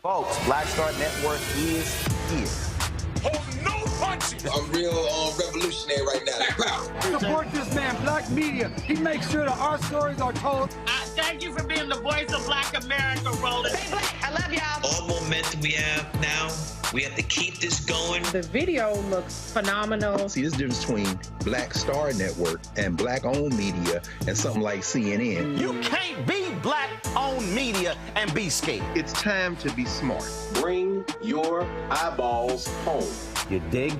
Folks, Black Star Network is here. Hold no punches. I'm real revolutionary right now. Support this man, Black Media. He makes sure that our stories are told. Thank you for being the voice of Black America, Roland. Stay black. I love y'all. All momentum we have now, we have to keep this going. The video looks phenomenal. See, there's a difference between Black Star Network and Black-owned media and something like CNN. You can't be Black-owned media and be scared. It's time to be smart. Bring your eyeballs home. You dig?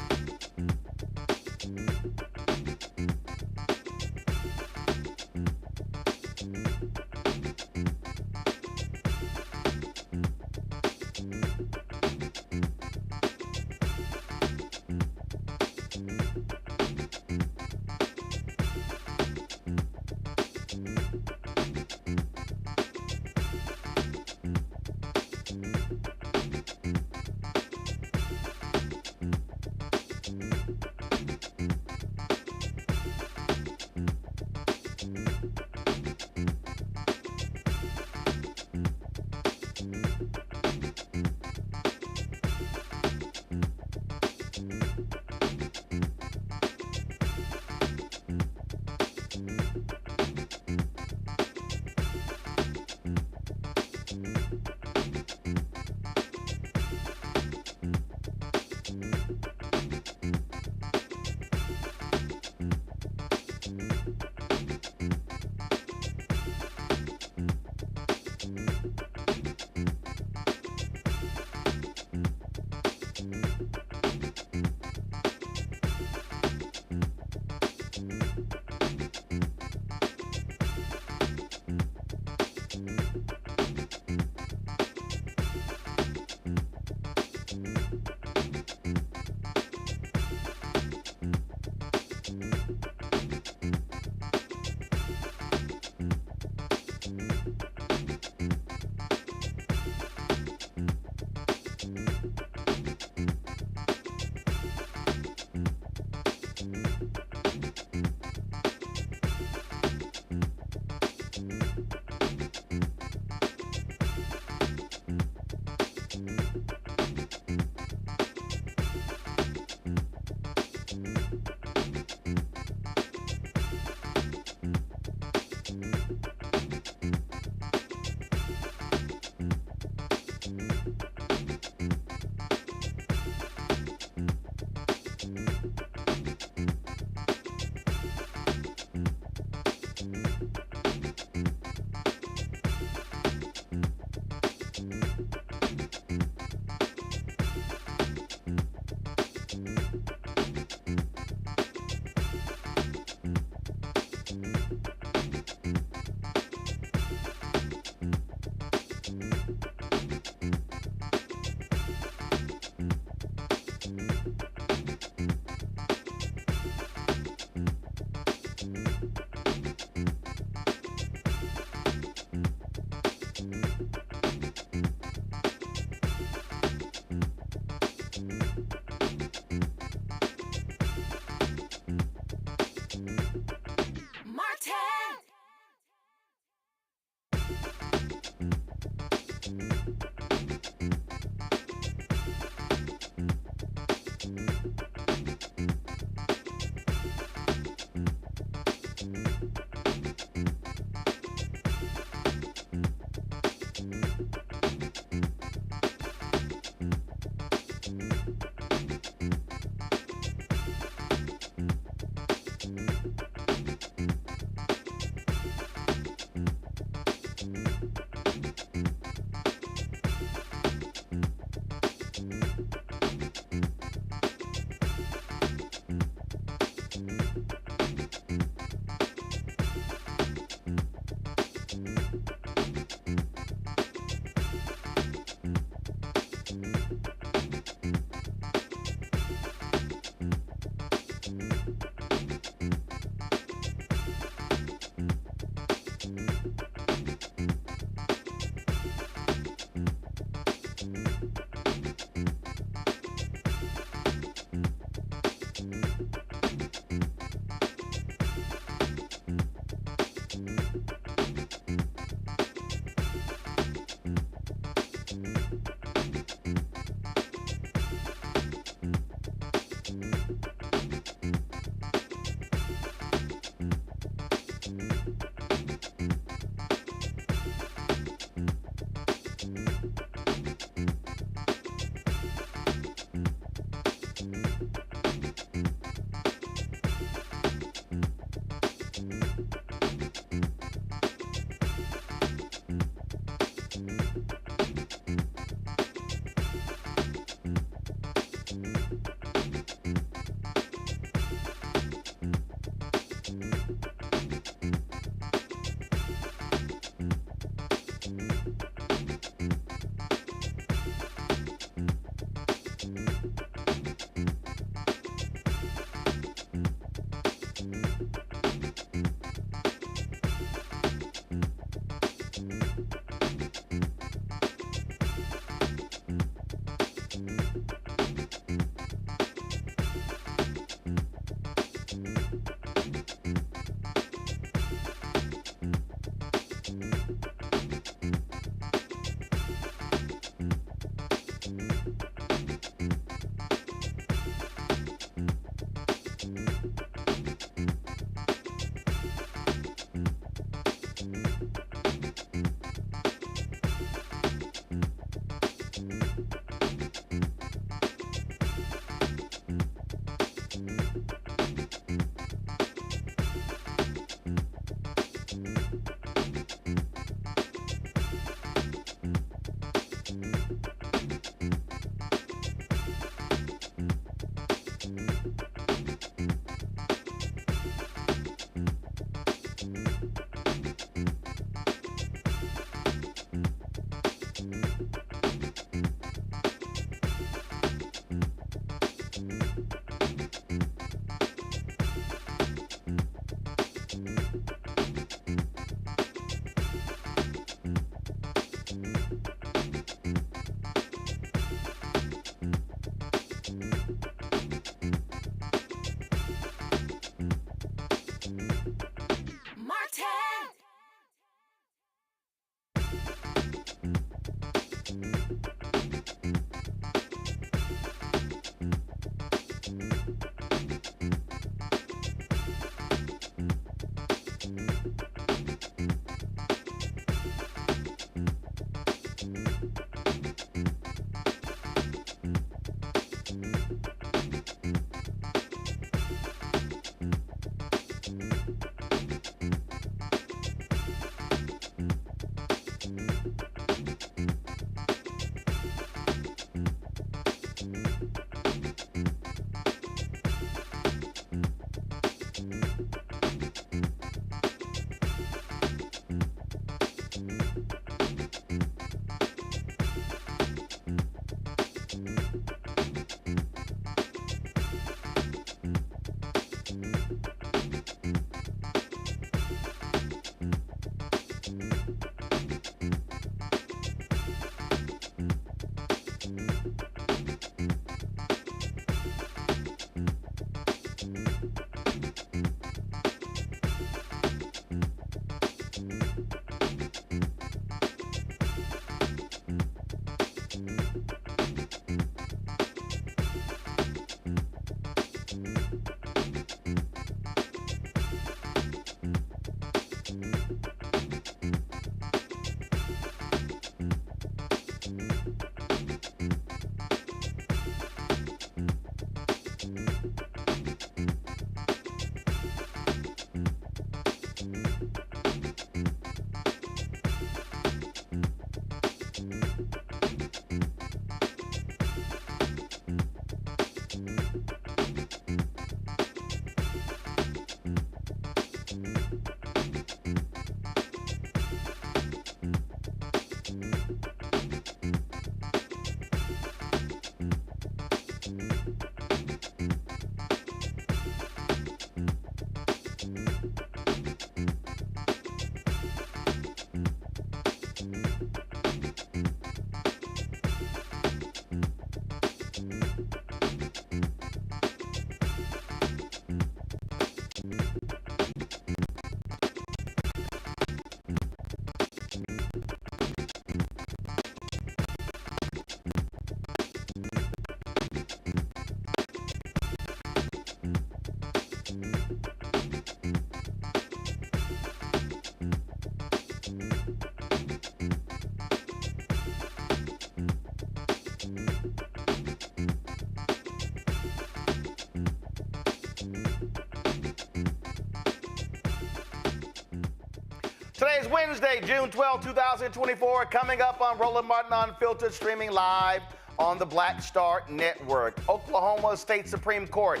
Today is Wednesday, June 12, 2024. Coming up on Roland Martin Unfiltered, streaming live on the Black Star Network. Oklahoma State Supreme Court.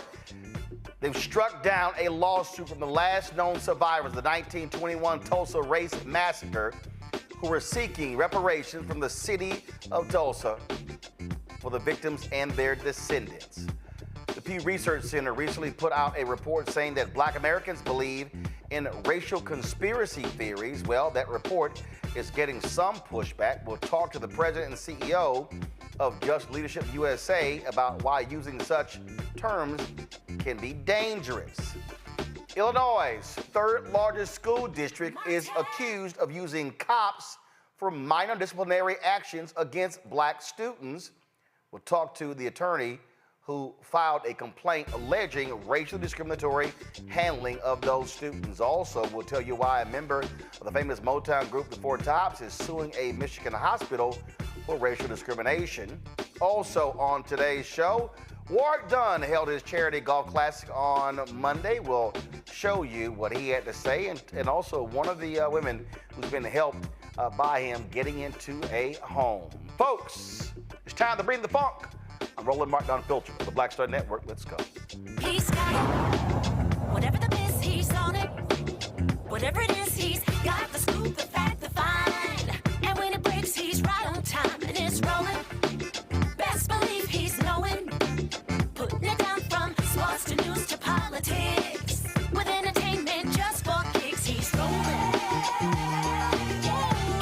They've struck down a lawsuit from the last known survivors of the 1921 Tulsa Race Massacre, who were seeking reparations from the city of Tulsa for the victims and their descendants. The Pew Research Center recently put out a report saying that Black Americans believe in racial conspiracy theories. Well, that report is getting some pushback. We'll talk to the president and CEO of JustLeadershipUSA about why using such terms can be dangerous. Illinois' third largest school district is accused of using cops for minor disciplinary actions against Black students. We'll talk to the attorney who filed a complaint alleging racial discriminatory handling of those students. Also, we'll tell you why a member of the famous Motown group, the Four Tops, is suing a Michigan hospital for racial discrimination. Also on today's show, Ward Dunn held his charity golf classic on Monday. We'll show you what he had to say, and also one of the women who's been helped by him getting into a home. Folks, it's time to bring the funk. I'm Roland Martin Unfiltered for the Black Star Network. Let's go. He's got it. Whatever the miss, he's on it. Whatever it is, he's got the scoop, the fact, the find. And when it breaks, he's right on time and it's rolling. Best believe he's knowing. Putting it down from sports to news to politics. With entertainment just for kicks, he's rolling.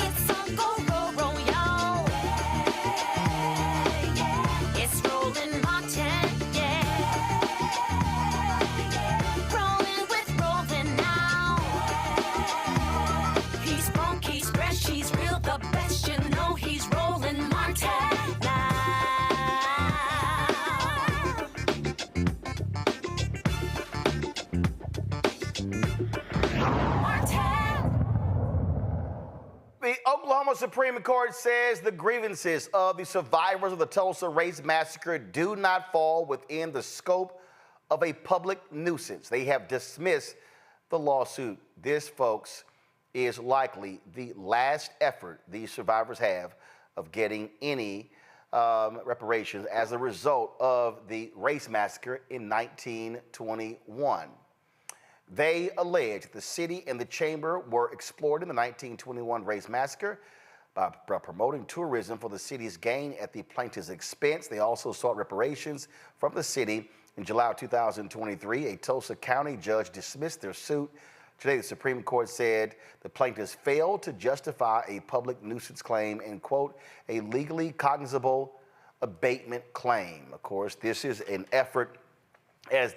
It's on go, roll, roll, y'all. It's Roland Martin, yeah. Rolling with Roland now. He's funky, he's fresh, he's real, the best, you know he's Roland Martin now. The Oklahoma Supreme Court says the grievances of the survivors of the Tulsa Race Massacre do not fall within the scope of a public nuisance. They have dismissed the lawsuit. This, folks, is likely the last effort these survivors have of getting any reparations as a result of the race massacre in 1921. They allege the city and the chamber were exploiting the 1921 race massacre by promoting tourism for the city's gain at the plaintiff's expense. They also sought reparations from the city. In July of 2023, a Tulsa County judge dismissed their suit. Today, the Supreme Court said the plaintiffs failed to justify a public nuisance claim and, quote, a legally cognizable abatement claim. Of course, this is an effort as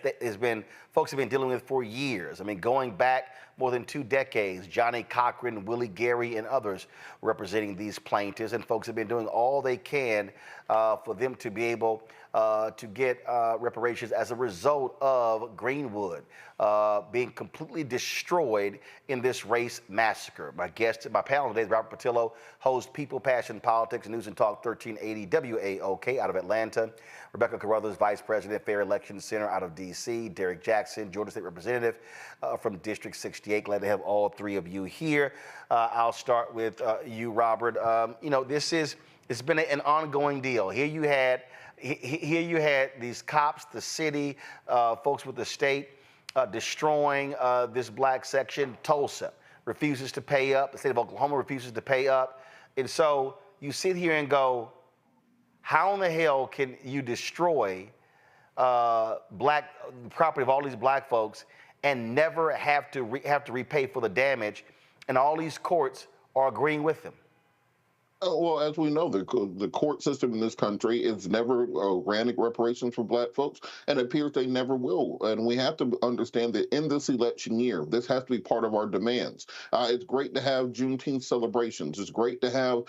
folks have been dealing with for years. I mean, going back more than 2 decades, Johnny Cochran, Willie Gary, and others representing these plaintiffs, and folks have been doing all they can for them to be able to get reparations as a result of Greenwood being completely destroyed in this race massacre. My panel today is Robert Patillo, host People, Passion, Politics, News and Talk 1380 WAOK out of Atlanta. Rebecca Carruthers, Vice President, Fair Election Center out of D.C. Derek Jackson, Georgia State Representative from District 68. Glad to have all three of you here. I'll start with you, Robert. You know, it's been an ongoing deal. Here you had these cops, the city, folks with the state destroying this black section. Tulsa refuses to pay up. The state of Oklahoma refuses to pay up. And so you sit here and go, how in the hell can you destroy black property of all these black folks and never have to repay for the damage? And all these courts are agreeing with them. Well, as we know, the court system in this country is never granting reparations for black folks, and it appears they never will. And we have to understand that in this election year, this has to be part of our demands. It's great to have Juneteenth celebrations. It's great to have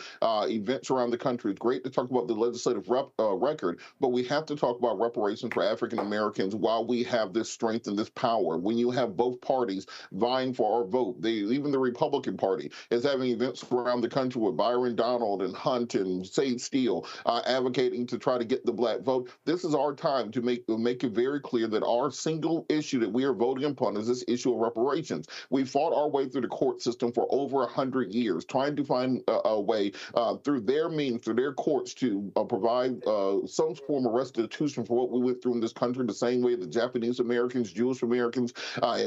events around the country. It's great to talk about the legislative record, but we have to talk about reparations for African Americans while we have this strength and this power. When you have both parties vying for our vote, even the Republican Party is having events around the country with Byron Donald McDonald and Hunt and Sage Steele advocating to try to get the black vote. This is our time to make it very clear that our single issue that we are voting upon is this issue of reparations. We fought our way through the court system for over 100 years, trying to find a way through their means, through their courts, to provide some form of restitution for what we went through in this country, the same way the Japanese Americans, Jewish Americans,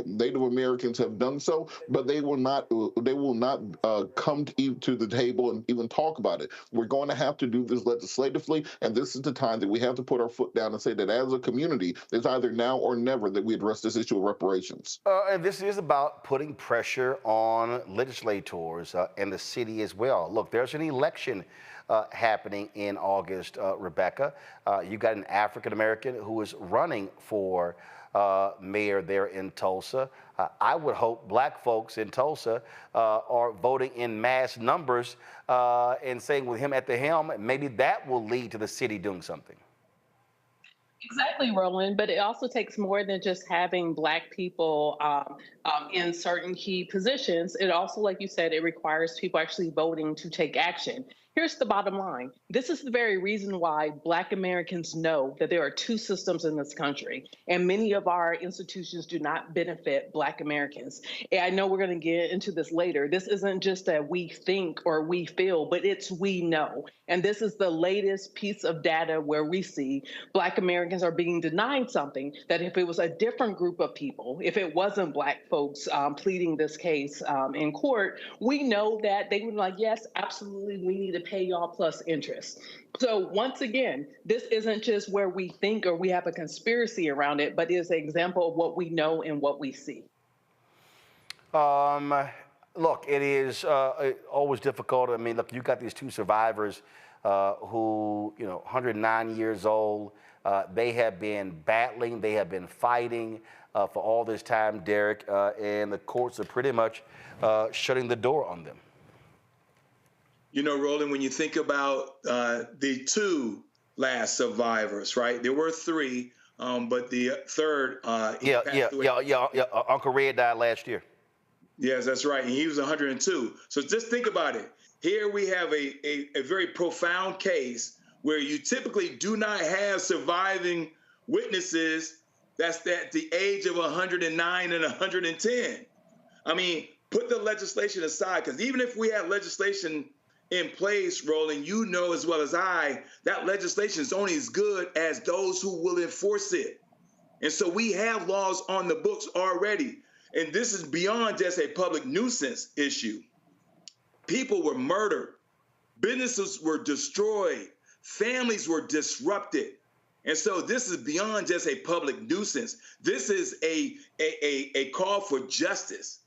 Native Americans have done so. But they will not come to the table and even talk about it. We're going to have to do this legislatively, and this is the time that we have to put our foot down and say that as a community, it's either now or never that we address this issue of reparations. And this is about putting pressure on legislators and the city as well. Look, there's an election happening in August, Rebecca. You got an African American who is running for mayor there in Tulsa. I would hope black folks in Tulsa are voting in mass numbers and saying with him at the helm, maybe that will lead to the city doing something. Exactly, Roland. But it also takes more than just having Black people in certain key positions. It also, like you said, it requires people actually voting to take action. Here's the bottom line. This is the very reason why Black Americans know that there are two systems in this country, and many of our institutions do not benefit Black Americans. And I know we're going to get into this later. This isn't just that we think or we feel, but it's we know. And this is the latest piece of data where we see Black Americans are being denied something that if it was a different group of people, if it wasn't Black folks pleading this case in court, we know that they would be like, yes, absolutely, we need to pay y'all plus interest. So once again, this isn't just where we think or we have a conspiracy around it, but is an example of what we know and what we see. Look, it is always difficult. I mean, look, you got these two survivors who, 109 years old. They have been battling, they have been fighting for all this time, Derek, and the courts are pretty much shutting the door on them. Roland, when you think about the two last survivors, right? There were three, but the third, Uncle Red died last year. Yes, that's right. And he was 102. So just think about it. Here we have a very profound case where you typically do not have surviving witnesses that's at the age of 109 and 110. I mean, put the legislation aside, because even if we have legislation in place, Roland, you know as well as I, that legislation is only as good as those who will enforce it. And so we have laws on the books already. And this is beyond just a public nuisance issue. People were murdered. Businesses were destroyed. Families were disrupted. And so this is beyond just a public nuisance. This is a call for justice,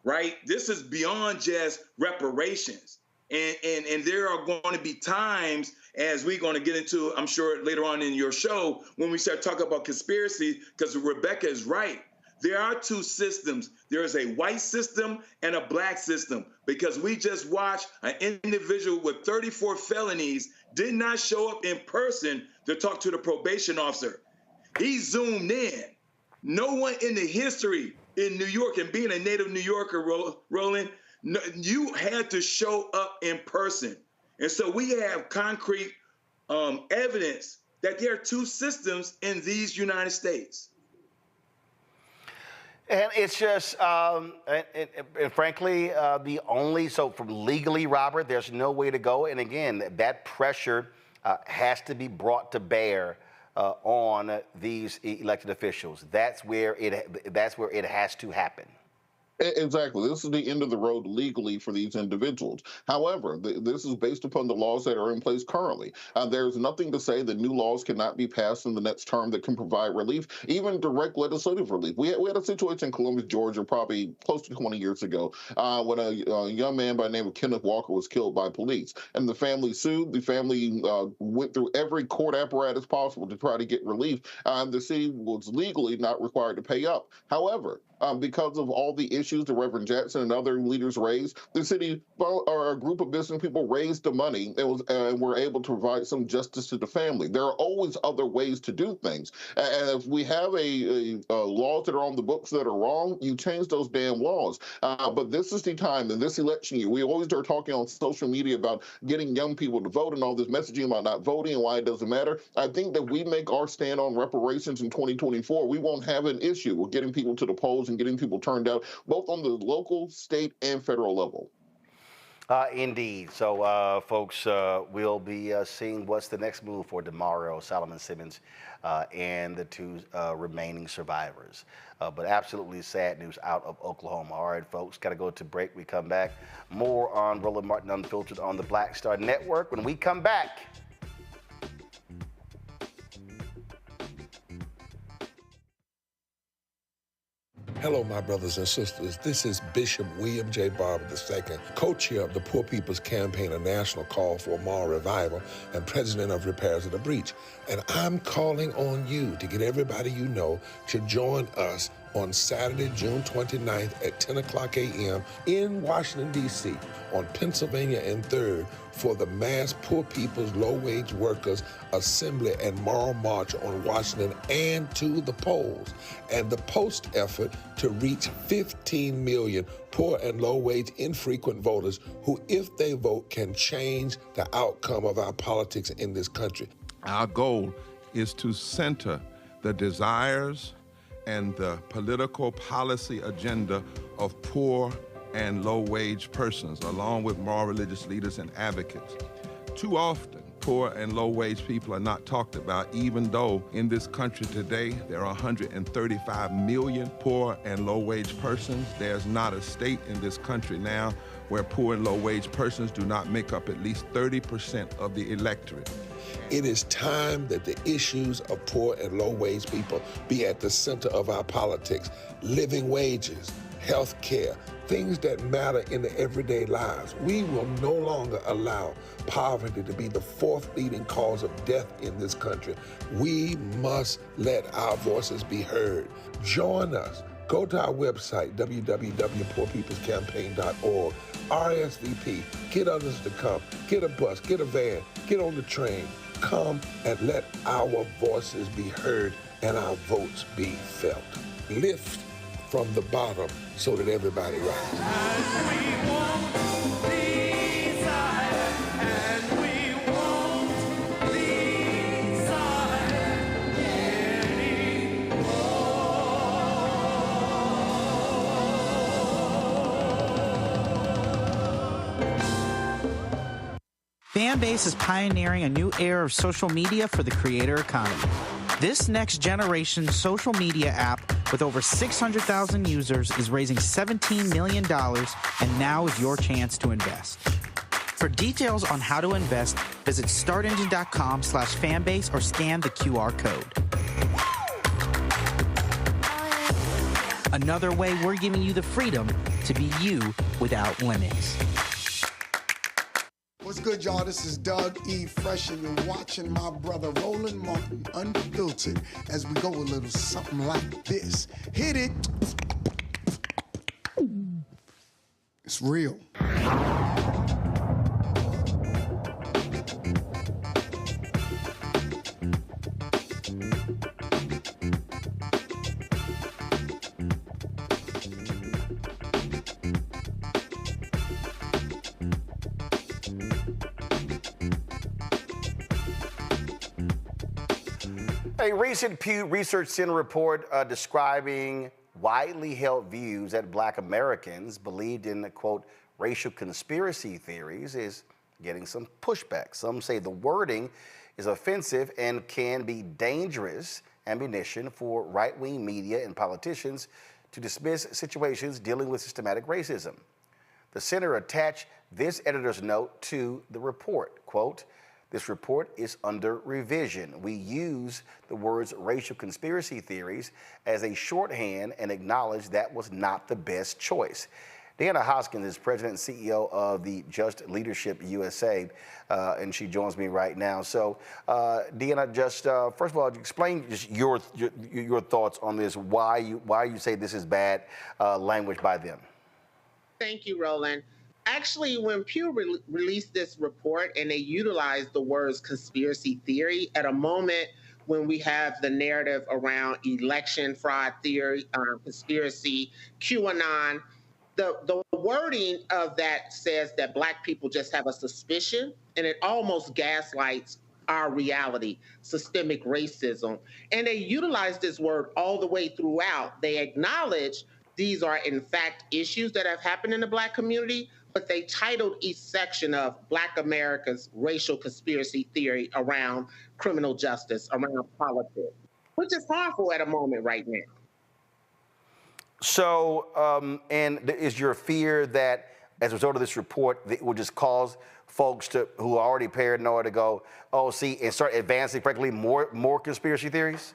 right? This is beyond just reparations. And there are going to be times, as we're going to get into, I'm sure later on in your show, when we start talking about conspiracy, because Rebecca is right. There are two systems. There is a white system and a Black system, because we just watched an individual with 34 felonies did not show up in person to talk to the probation officer. He zoomed in. No one in the history in New York, and being a native New Yorker, Roland, you had to show up in person. And so we have concrete evidence that there are two systems in these United States. And it's just, and frankly, from legally, Robert, there's no way to go. And again, that pressure has to be brought to bear on these elected officials. That's where it has to happen. Exactly. This is the end of the road legally for these individuals. However, this is based upon the laws that are in place currently. There's nothing to say that new laws cannot be passed in the next term that can provide relief, even direct legislative relief. We had a situation in Columbus, Georgia, probably close to 20 years ago, when a young man by the name of Kenneth Walker was killed by police. And the family sued. The family went through every court apparatus possible to try to get relief. The city was legally not required to pay up. However, because of all the issues issues the Reverend Jackson and other leaders raised, the city or a group of business people raised the money and were able to provide some justice to the family. There are always other ways to do things. And if we have laws that are on the books that are wrong, you change those damn laws. But this is the time in this election year. We always are talking on social media about getting young people to vote and all this messaging about not voting and why it doesn't matter. I think that we make our stand on reparations in 2024, we won't have an issue with getting people to the polls and getting people turned out, both on the local, state, and federal level. Indeed. So, folks, we'll be seeing what's the next move for Demario, Solomon Simmons, and the two remaining survivors. But absolutely sad news out of Oklahoma. All right, folks, got to go to break. We come back. More on Roland Martin Unfiltered on the Black Star Network. When we come back, Hello, my brothers and sisters. This is Bishop William J. Barber II, co-chair of the Poor People's Campaign, a national call for moral revival, and president of Repairs of the Breach. And I'm calling on you to get everybody you know to join us on Saturday, June 29th at 10 o'clock a.m. in Washington, D.C. on Pennsylvania and 3rd for the mass Poor People's Low-Wage Workers Assembly and Moral March on Washington and to the polls, and the post effort to reach 15 million poor and low-wage infrequent voters who, if they vote, can change the outcome of our politics in this country. Our goal is to center the desires and the political policy agenda of poor and low-wage persons, along with moral religious leaders and advocates. Too often, poor and low-wage people are not talked about, even though in this country today there are 135 million poor and low-wage persons. There's not a state in this country now where poor and low-wage persons do not make up at least 30% of the electorate. It is time that the issues of poor and low-wage people be at the center of our politics. Living wages, health care, things that matter in the everyday lives. We will no longer allow poverty to be the fourth leading cause of death in this country. We must let our voices be heard. Join us. Go to our website, www.poorpeoplescampaign.org. RSVP. Get others to come. Get a bus. Get a van. Get on the train. Come and let our voices be heard and our votes be felt. Lift from the bottom so that everybody rises. Fanbase is pioneering a new era of social media for the creator economy. This next-generation social media app with over 600,000 users is raising $17 million, and now is your chance to invest. For details on how to invest, visit startengine.com/fanbase or scan the QR code. Another way we're giving you the freedom to be you without limits. What's good, y'all? This is Doug E. Fresh, and you're watching my brother Roland Martin Unfiltered as we go a little something like this. Hit it. It's real. A recent Pew Research Center report describing widely held views that Black Americans believed in, quote, racial conspiracy theories is getting some pushback. Some say the wording is offensive and can be dangerous ammunition for right-wing media and politicians to dismiss situations dealing with systematic racism. The center attached this editor's note to the report, quote, this report is under revision. We use the words racial conspiracy theories as a shorthand and acknowledge that was not the best choice. Deanna Hoskins is president and CEO of the Just Leadership USA, and she joins me right now. So, Deanna, just first of all, explain just your thoughts on this. Why you say this is bad language by them? Thank you, Roland. Actually, when Pew released this report and they utilized the words conspiracy theory at a moment when we have the narrative around election fraud theory, conspiracy, QAnon, the wording of that says that Black people just have a suspicion, and it almost gaslights our reality, systemic racism. And they utilize this word all the way throughout. They acknowledge these are, in fact, issues that have happened in the Black community, but they titled each section of Black America's racial conspiracy theory around criminal justice, around politics, which is harmful at a moment right now. So, and is your fear that as a result of this report, it will just cause folks who are already paranoid to go, oh, see, and start advancing, frankly, more conspiracy theories?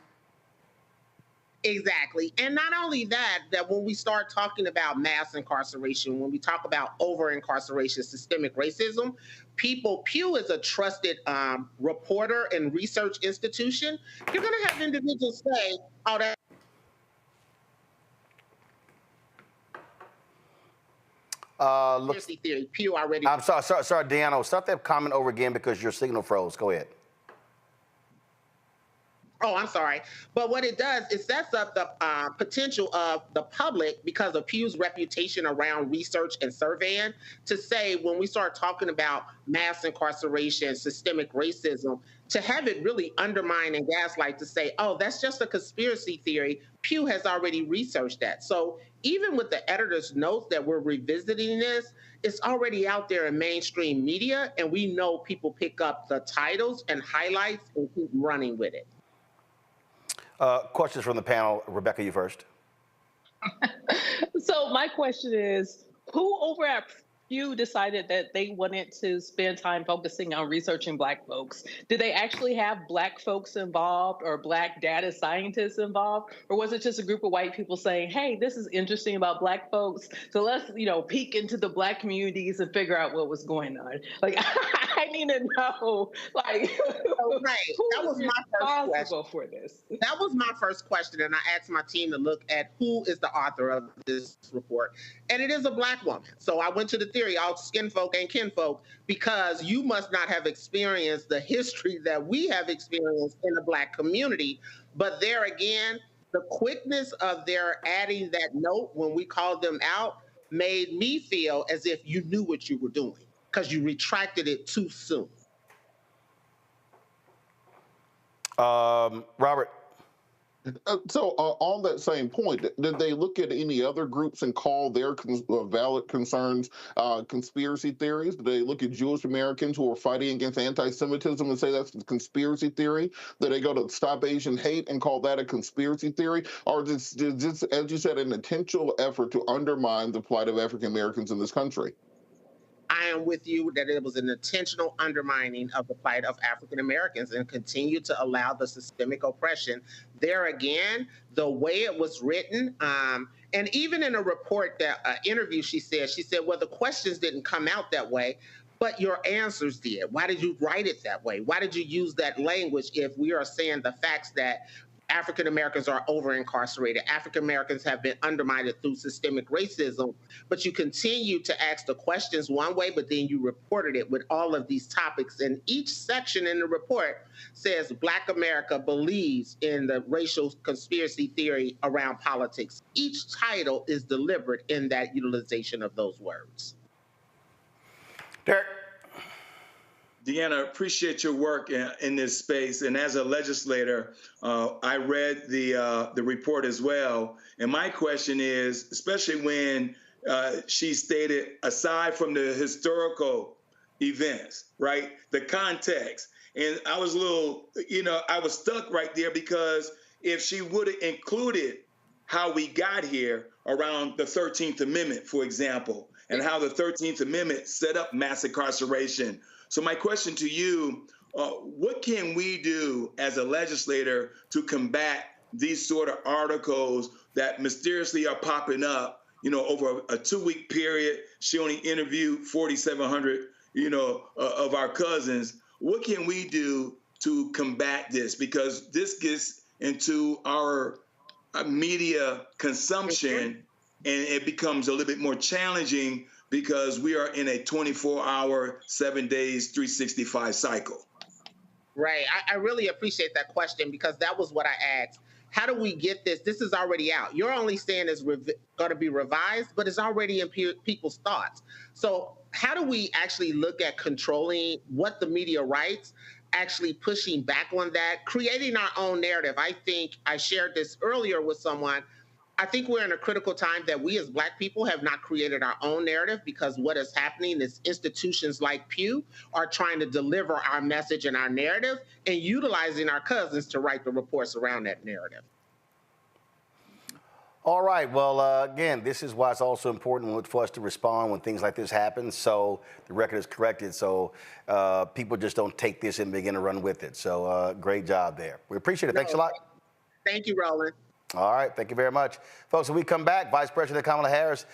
Exactly. And not only that when we start talking about mass incarceration, when we talk about over-incarceration, systemic racism, Pew is a trusted reporter and research institution. You're going to have individuals say, oh, that. Conspiracy theory. Pew already. I'm sorry, Deanna. Start that comment over again because your signal froze. Go ahead. Oh, I'm sorry. But what it does, it sets up the potential of the public, because of Pew's reputation around research and surveying, to say when we start talking about mass incarceration, systemic racism, to have it really undermine and gaslight, to say, oh, that's just a conspiracy theory. Pew has already researched that. So even with the editor's notes that we're revisiting this, it's already out there in mainstream media, and we know people pick up the titles and highlights and keep running with it. Questions from the panel. Rebecca, you first. So my question is, who over at Pew decided that they wanted to spend time focusing on researching Black folks? Did they actually have Black folks involved or Black data scientists involved? Or was it just a group of white people saying, hey, this is interesting about Black folks, so let's, peek into the Black communities and figure out what was going on? Like, I need to know, like, right. That was my first question for this. That was my first question, and I asked my team to look at who is the author of this report, and it is a Black woman. So I went to the theory, all skin folk and kinfolk, because you must not have experienced the history that we have experienced in the Black community. But there again, the quickness of their adding that note when we called them out made me feel as if you knew what you were doing, because you retracted it too soon. Robert. So on that same point, did they look at any other groups and call their valid concerns conspiracy theories? Did they look at Jewish Americans who are fighting against anti-Semitism and say that's a conspiracy theory? Did they go to Stop Asian Hate and call that a conspiracy theory? Or is this, as you said, an intentional effort to undermine the plight of African Americans in this country? I am with you that it was an intentional undermining of the plight of African Americans and continue to allow the systemic oppression. There again, the way it was written, and even in a report, that interview, she said, well, the questions didn't come out that way, but your answers did. Why did you write it that way? Why did you use that language if we are saying the facts that African Americans are over-incarcerated, African Americans have been undermined through systemic racism, but you continue to ask the questions one way, but then you reported it with all of these topics. And each section in the report says Black America believes in the racial conspiracy theory around politics. Each title is deliberate in that utilization of those words. Derek. Deanna, appreciate your work in this space. And as a legislator, I read the report as well. And my question is, especially when she stated, aside from the historical events, right, the context, and I was a little, I was stuck right there, because if she would have included how we got here around the 13th Amendment, for example, and how the 13th Amendment set up mass incarceration. So my question to you, what can we do as a legislator to combat these sort of articles that mysteriously are popping up over a 2-week period, she only interviewed 4,700, of our cousins. What can we do to combat this? Because this gets into our media consumption, and it becomes a little bit more challenging because we are in a 24-hour, 7 days, 365 cycle. Right. I really appreciate that question, because that was what I asked. How do we get this? This is already out. You're only saying it's going to be revised, but it's already in people's thoughts. So how do we actually look at controlling what the media writes, actually pushing back on that, creating our own narrative? I think I shared this earlier with someone. I think we're in a critical time that we as Black people have not created our own narrative, because what is happening is institutions like Pew are trying to deliver our message and our narrative and utilizing our cousins to write the reports around that narrative. All right. Well, again, this is why it's also important for us to respond when things like this happen, so the record is corrected, so people just don't take this and begin to run with it. So great job there. We appreciate it. Thanks a lot. Thank you, Roland. All right, thank you very much. Folks, when we come back, Vice President Kamala Harris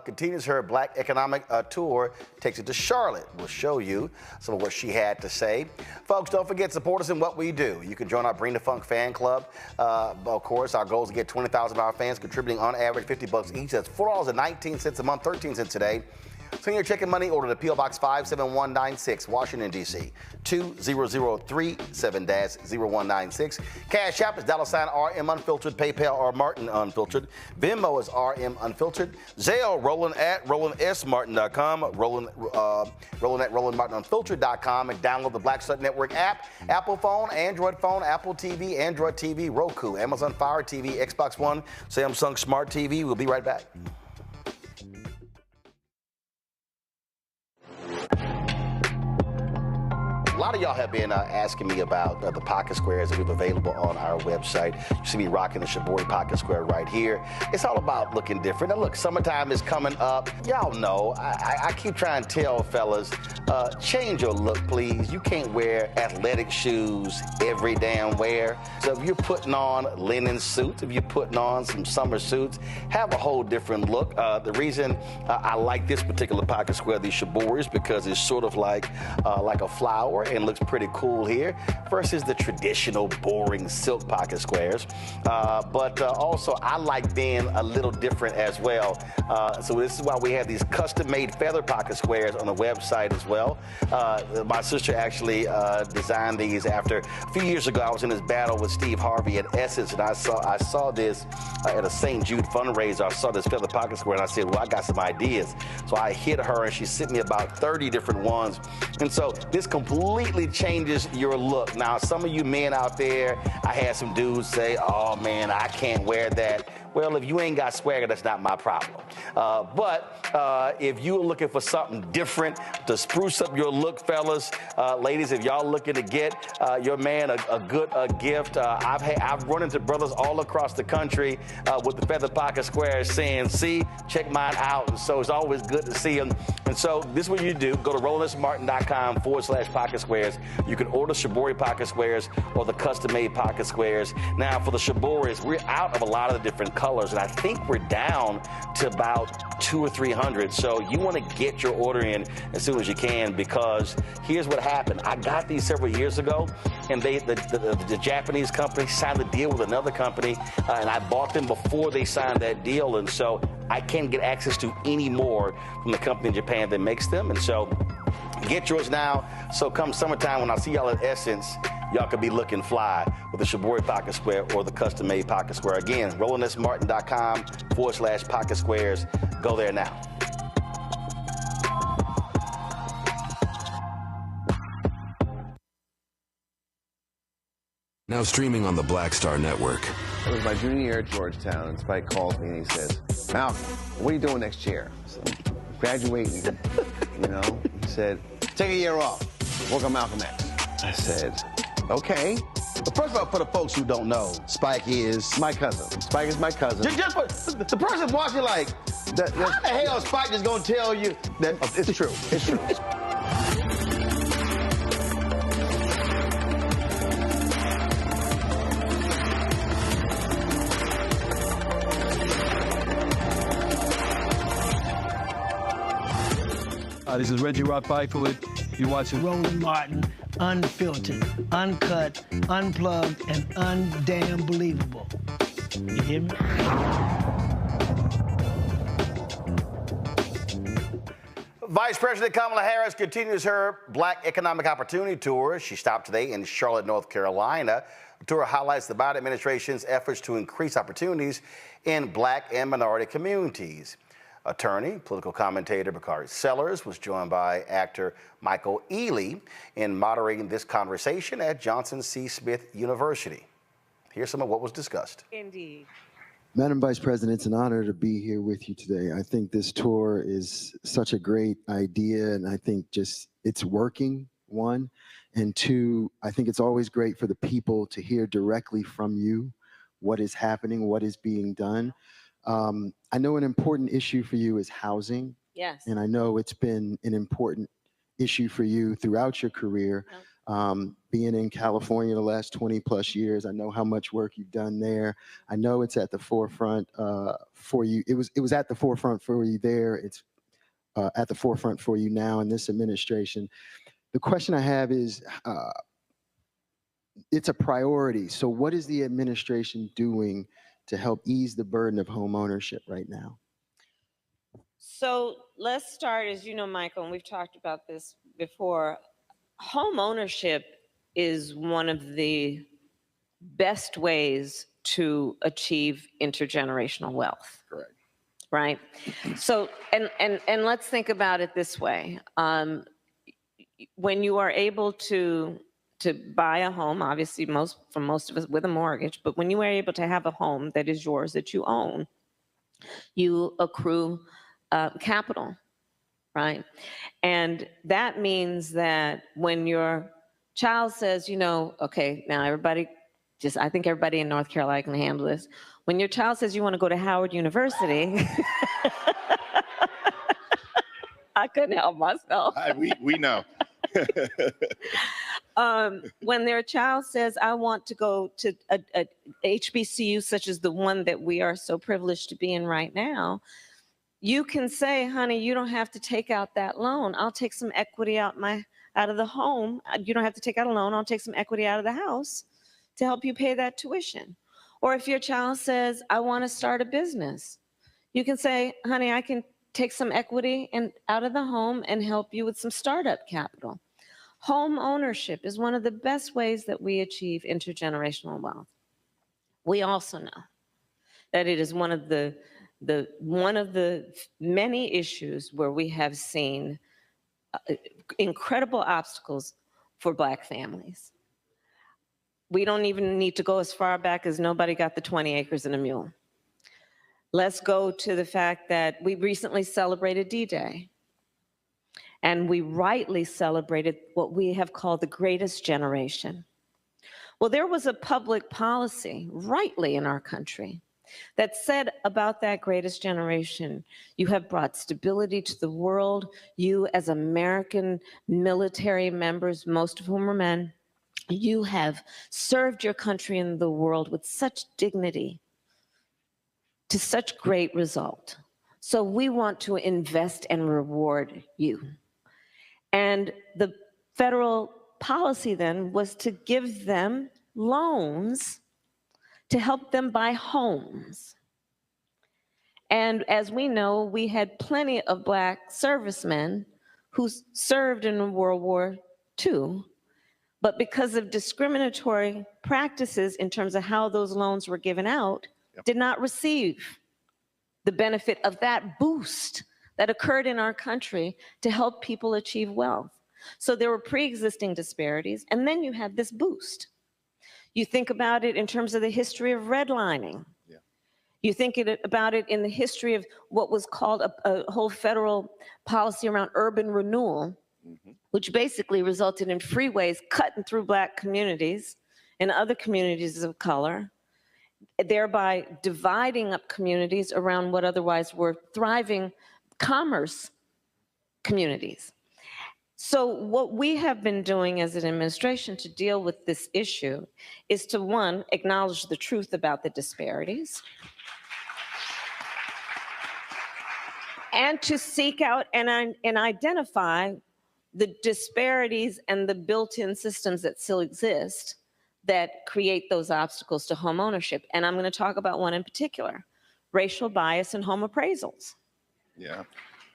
continues her Black economic tour, takes it to Charlotte. We'll show you some of what she had to say. Folks, don't forget, support us in what we do. You can join our Bring the Funk fan club. Of course, our goal is to get 20,000 of our fans contributing on average $50 each. That's $4.19 a month, 13 cents a day. Send your check and money order to P.O. Box 57196, Washington, D.C. 20037-0196. Cash App is $RM Unfiltered. PayPal or Martin Unfiltered. Venmo is RM Unfiltered. Zelle, Roland at RolandSMartin.com. Roland at RolandMartinUnfiltered.com. And download the Black Star Network app. Apple phone, Android phone, Apple TV, Android TV, Roku, Amazon Fire TV, Xbox One, Samsung Smart TV. We'll be right back. A lot of y'all have been asking me about the pocket squares that we have available on our website. You see me rocking the Shibori pocket square right here. It's all about looking different. And look, summertime is coming up. Y'all know, I keep trying to tell fellas, change your look, please. You can't wear athletic shoes every damn wear. So if you're putting on linen suits, if you're putting on some summer suits, have a whole different look. The reason I like this particular pocket square, the Shibori, is because it's sort of like a flower and looks pretty cool here versus the traditional boring silk pocket squares. But also I like being a little different as well. So this is why we have these custom-made feather pocket squares on the website as well. My sister actually designed these after a few years ago. I was in this battle with Steve Harvey at Essence, and I saw this at a St. Jude fundraiser. I saw this feather pocket square, and I said, well, I got some ideas. So I hit her, and she sent me about 30 different ones. And so this completely changes your look. Now, some of you men out there, I had some dudes say, oh man, I can't wear that. Well, if you ain't got swagger, that's not my problem. But if you're looking for something different to spruce up your look, fellas, ladies, if y'all looking to get your man a good gift, I've run into brothers all across the country with the feather pocket squares saying, see, check mine out. And so it's always good to see them. And so this is what you do. Go to RolandSMartin.com/pocket squares. You can order Shibori pocket squares or the custom-made pocket squares. Now, for the Shiboris, we're out of a lot of the different colors, and I think we're down to about 200 or 300. So you want to get your order in as soon as you can, because here's what happened. I got these several years ago, and the Japanese company signed a deal with another company, and I bought them before they signed that deal, and so I can't get access to any more from the company in Japan that makes them. And so get yours now. So come summertime, when I see y'all at Essence, y'all could be looking fly with the Shibori pocket square or the custom-made pocket square. Again, RolandSMartin.com/pocket squares. Go there now. Now streaming on the Black Star Network. It was my junior year at Georgetown, and Spike calls me and he says, Malcolm, what are you doing next year? So, graduating, you know? He said, take a year off, work on Malcolm X. I said, okay. But first of all, for the folks who don't know, Spike is my cousin. Spike is my cousin. Just the person watching like, how the hell is Spike just gonna tell you that? It's true. It's true. This is Reggie Rock Byford. You're watching Roland Martin, unfiltered, uncut, unplugged, and undamn believable. You hear me? Vice President Kamala Harris continues her Black Economic Opportunity Tour. She stopped today in Charlotte, North Carolina. The tour highlights the Biden administration's efforts to increase opportunities in Black and minority communities. Attorney, political commentator Bakari Sellers was joined by actor Michael Ealy in moderating this conversation at Johnson C. Smith University. Here's some of what was discussed. Indeed. Madam Vice President, it's an honor to be here with you today. I think this tour is such a great idea, and I think just it's working, one. And two, I think it's always great for the people to hear directly from you what is happening, what is being done. I know an important issue for you is housing. Yes. And I know it's been an important issue for you throughout your career. Being in California the last 20 plus years, I know how much work you've done there. I know it's at the forefront for you. It was at the forefront for you there. It's at the forefront for you now in this administration. The question I have is, it's a priority. So what is the administration doing to help ease the burden of home ownership right now? So let's start, as you know, Michael, and we've talked about this before. Home ownership is one of the best ways to achieve intergenerational wealth. Correct. Right? So, and let's think about it this way. When you are able to buy a home, obviously for most of us with a mortgage, but when you are able to have a home that is yours, that you own, you accrue capital, right? And that means that when your child says, you know, okay, now everybody, I think everybody in North Carolina can handle this. When your child says you want to go to Howard University, I couldn't help myself. We know. When their child says, I want to go to a HBCU such as the one that we are so privileged to be in right now, you can say, honey, you don't have to take out that loan. I'll take some equity out of the home. You don't have to take out a loan. I'll take some equity out of the house to help you pay that tuition. Or if your child says, I want to start a business, you can say, honey, I can take some equity out of the home and help you with some startup capital. Home ownership is one of the best ways that we achieve intergenerational wealth. We also know that it is one of the many issues where we have seen incredible obstacles for Black families. We don't even need to go as far back as nobody got the 20 acres and a mule. Let's go to the fact that we recently celebrated D-Day. And we rightly celebrated what we have called the greatest generation. Well, there was a public policy, rightly in our country, that said about that greatest generation, you have brought stability to the world. You, as American military members, most of whom are men, you have served your country and the world with such dignity, to such great result. So we want to invest and reward you. And the federal policy then was to give them loans to help them buy homes. And as we know, we had plenty of Black servicemen who served in World War II, but because of discriminatory practices in terms of how those loans were given out, did not receive the benefit of that boost that occurred in our country to help people achieve wealth. So there were pre-existing disparities, and then you had this boost. You think about it in terms of the history of redlining. You think about it in the history of what was called a whole federal policy around urban renewal, which basically resulted in freeways cutting through Black communities and other communities of color, thereby dividing up communities around what otherwise were thriving commerce communities. So what we have been doing as an administration to deal with this issue is to, one, acknowledge the truth about the disparities. and to seek out and identify the disparities and the built-in systems that still exist that create those obstacles to home ownership. And I'm going to talk about one in particular, racial bias in home appraisals. Yeah.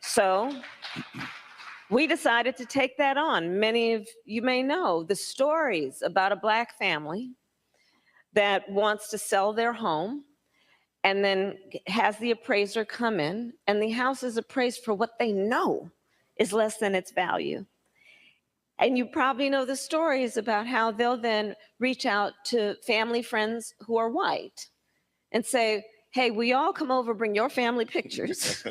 So we decided to take that on. Many of you may know the stories about a Black family that wants to sell their home and then has the appraiser come in, and the house is appraised for what they know is less than its value. And you probably know the stories about how they'll then reach out to family friends who are white and say, hey, will you all come over, bring your family pictures?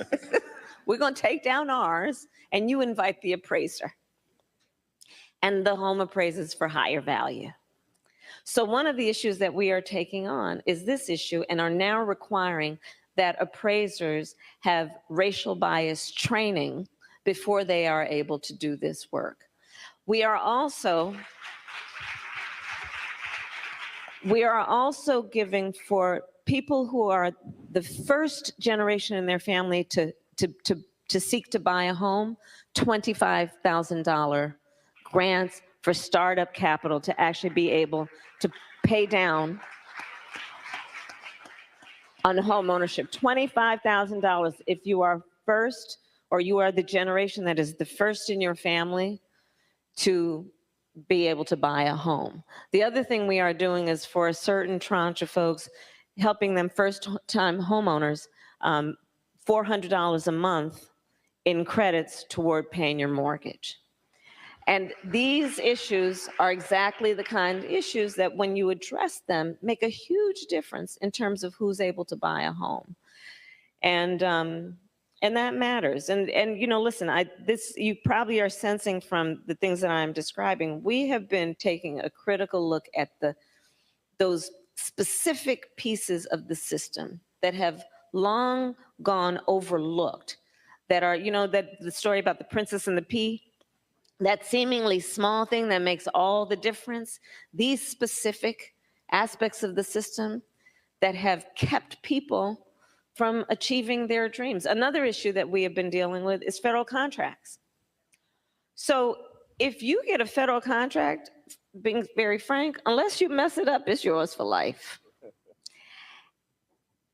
We're going to take down ours, and you invite the appraiser. And the home appraises for higher value. So one of the issues that we are taking on is this issue, and are now requiring that appraisers have racial bias training before they are able to do this work. We are also giving, for people who are the first generation in their family to seek to buy a home, $25,000 grants for startup capital to actually be able to pay down on home ownership. $25,000 if you are first, or you are the generation that is the first in your family to be able to buy a home. The other thing we are doing is, for a certain tranche of folks, helping them first-time homeowners, $400 a month in credits toward paying your mortgage. And these issues are exactly the kind of issues that, when you address them, make a huge difference in terms of who's able to buy a home. And that matters. And you know, listen, you probably are sensing from the things that I'm describing, we have been taking a critical look at those specific pieces of the system that have long gone overlooked, that are, you know, that the story about the princess and the pea, that seemingly small thing that makes all the difference. These specific aspects of the system that have kept people from achieving their dreams. Another issue that we have been dealing with is federal contracts. So if you get a federal contract, being very frank, unless you mess it up, it's yours for life.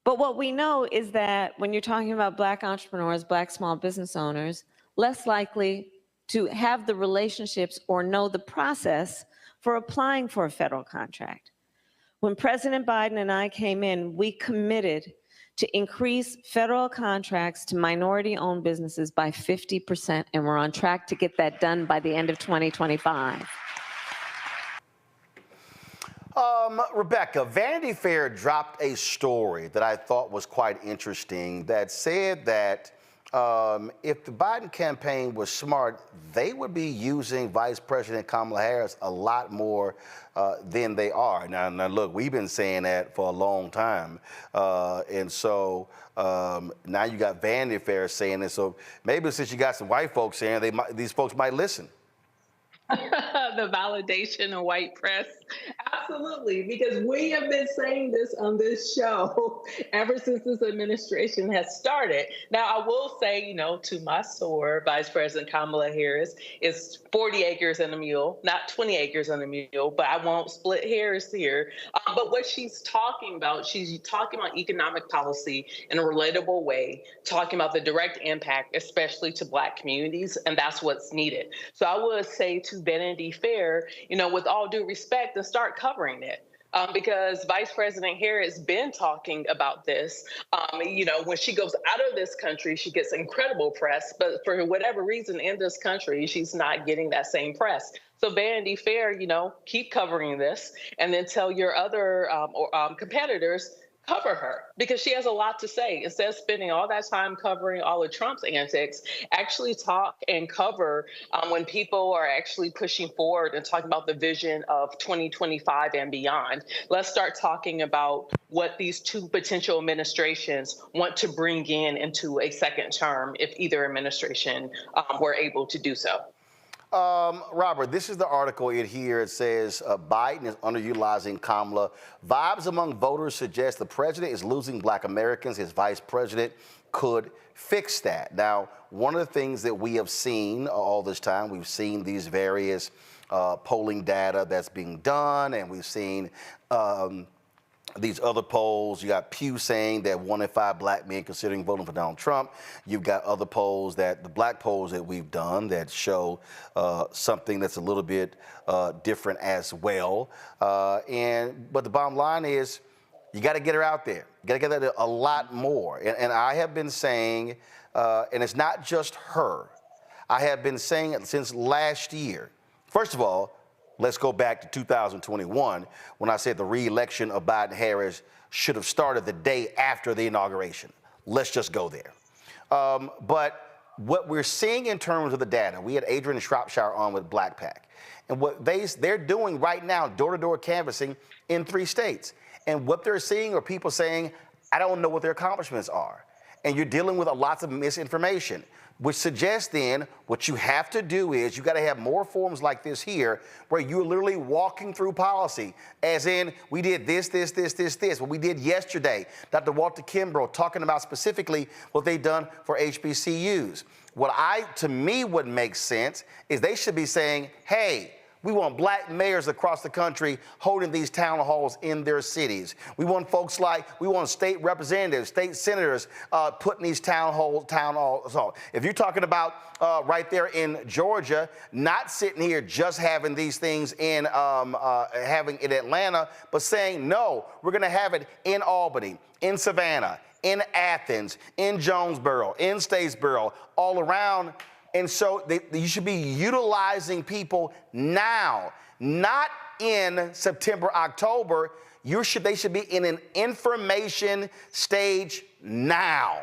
But what we know is that when you're talking about Black entrepreneurs, Black small business owners, less likely to have the relationships or know the process for applying for a federal contract. When President Biden and I came in, we committed to increase federal contracts to minority-owned businesses by 50%, and we're on track to get that done by the end of 2025. Rebecca, Vanity Fair dropped a story that I thought was quite interesting that said that if the Biden campaign was smart, they would be using Vice President Kamala Harris a lot more than they are. Now, look, we've been saying that for a long time. And so now you got Vanity Fair saying it. So maybe since you got some white folks saying, these folks might listen. The validation of white press. Absolutely, because we have been saying this on this show ever since this administration has started. Now, I will say, you know, to my store, Vice President Kamala Harris is 40 acres and a mule, not 20 acres and a mule, but I won't split hairs here. But what she's talking about economic policy in a relatable way, talking about the direct impact, especially to Black communities, and that's what's needed. So I would say to Vanity Fair, you know, with all due respect, to start covering it. Because Vice President Harris has been talking about this. You know, when she goes out of this country, she gets incredible press, but for whatever reason in this country, she's not getting that same press. So Vanity Fair, you know, keep covering this, and then tell your other competitors, cover her, because she has a lot to say. Instead of spending all that time covering all of Trump's antics, actually talk and cover when people are actually pushing forward and talking about the vision of 2025 and beyond. Let's start talking about what these two potential administrations want to bring into a second term if either administration were able to do so. Robert, this is the article here. It says Biden is underutilizing Kamala. Vibes among voters suggest the president is losing Black Americans. His vice president could fix that. Now, one of the things that we have seen all this time, we've seen these various polling data that's being done, and we've seen these other polls. You got Pew saying that 1 in 5 black men considering voting for Donald Trump. You've got other polls, that the black polls that we've done, that show something that's a little bit different as well. But the bottom line is, you got to get her out there. You got to get that a lot more. And I have been saying, and it's not just her, I have been saying it since last year. First of all, let's go back to 2021 when I said the re-election of Biden-Harris should have started the day after the inauguration. Let's just go there. But what we're seeing in terms of the data, we had Adrian Shropshire on with Black Pack, and what they're doing right now, door-to-door canvassing in 3 states. And what they're seeing are people saying, I don't know what their accomplishments are. And you're dealing with lots of misinformation, which suggests then what you have to do is you got to have more forums like this here where you're literally walking through policy, as in we did this, what we did yesterday. Dr. Walter Kimbrough talking about specifically what they've done for HBCUs. To me, what makes sense is they should be saying, hey, we want black mayors across the country holding these town halls in their cities. We want state representatives, state senators putting these town halls on. If you're talking about right there in Georgia, not sitting here just having these things in Atlanta, but saying, no, we're going to have it in Albany, in Savannah, in Athens, in Jonesboro, in Statesboro, all around. And so you should be utilizing people now, not in September, October. They should be in an information stage now.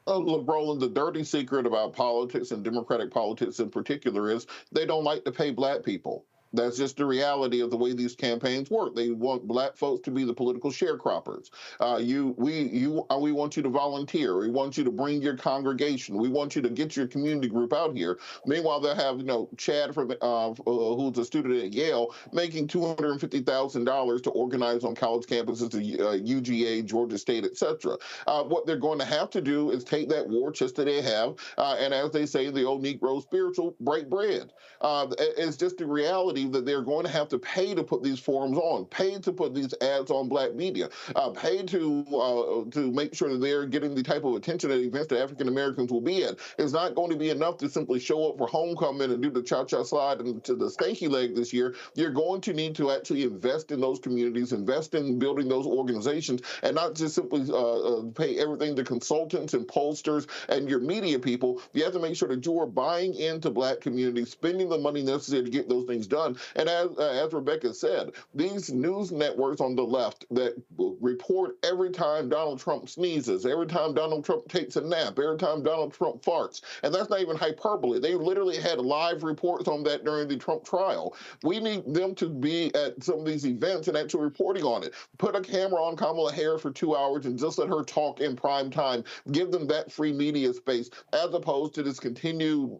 Look, Roland, the dirty secret about politics and Democratic politics in particular is they don't like to pay black people. That's just the reality of the way these campaigns work. They want black folks to be the political sharecroppers. We want you to volunteer. We want you to bring your congregation. We want you to get your community group out here. Meanwhile, they'll have Chad from who's a student at Yale making $250,000 to organize on college campuses at UGA, Georgia State, etc. What they're going to have to do is take that war chest that they have, and as they say, the old Negro spiritual, break bread. It's just the reality that they're going to have to pay to put these forums on, pay to put these ads on black media, pay to make sure that they're getting the type of attention at events that African Americans will be at. It's not going to be enough to simply show up for homecoming and do the cha-cha slide and to the stanky leg this year. You're going to need to actually invest in those communities, invest in building those organizations, and not just simply pay everything to consultants and pollsters and your media people. You have to make sure that you are buying into black communities, spending the money necessary to get those things done. And as Rebecca said, these news networks on the left that report every time Donald Trump sneezes, every time Donald Trump takes a nap, every time Donald Trump farts, and that's not even hyperbole. They literally had live reports on that during the Trump trial. We need them to be at some of these events and actually reporting on it. Put a camera on Kamala Harris for 2 hours and just let her talk in prime time. Give them that free media space, as opposed to this continued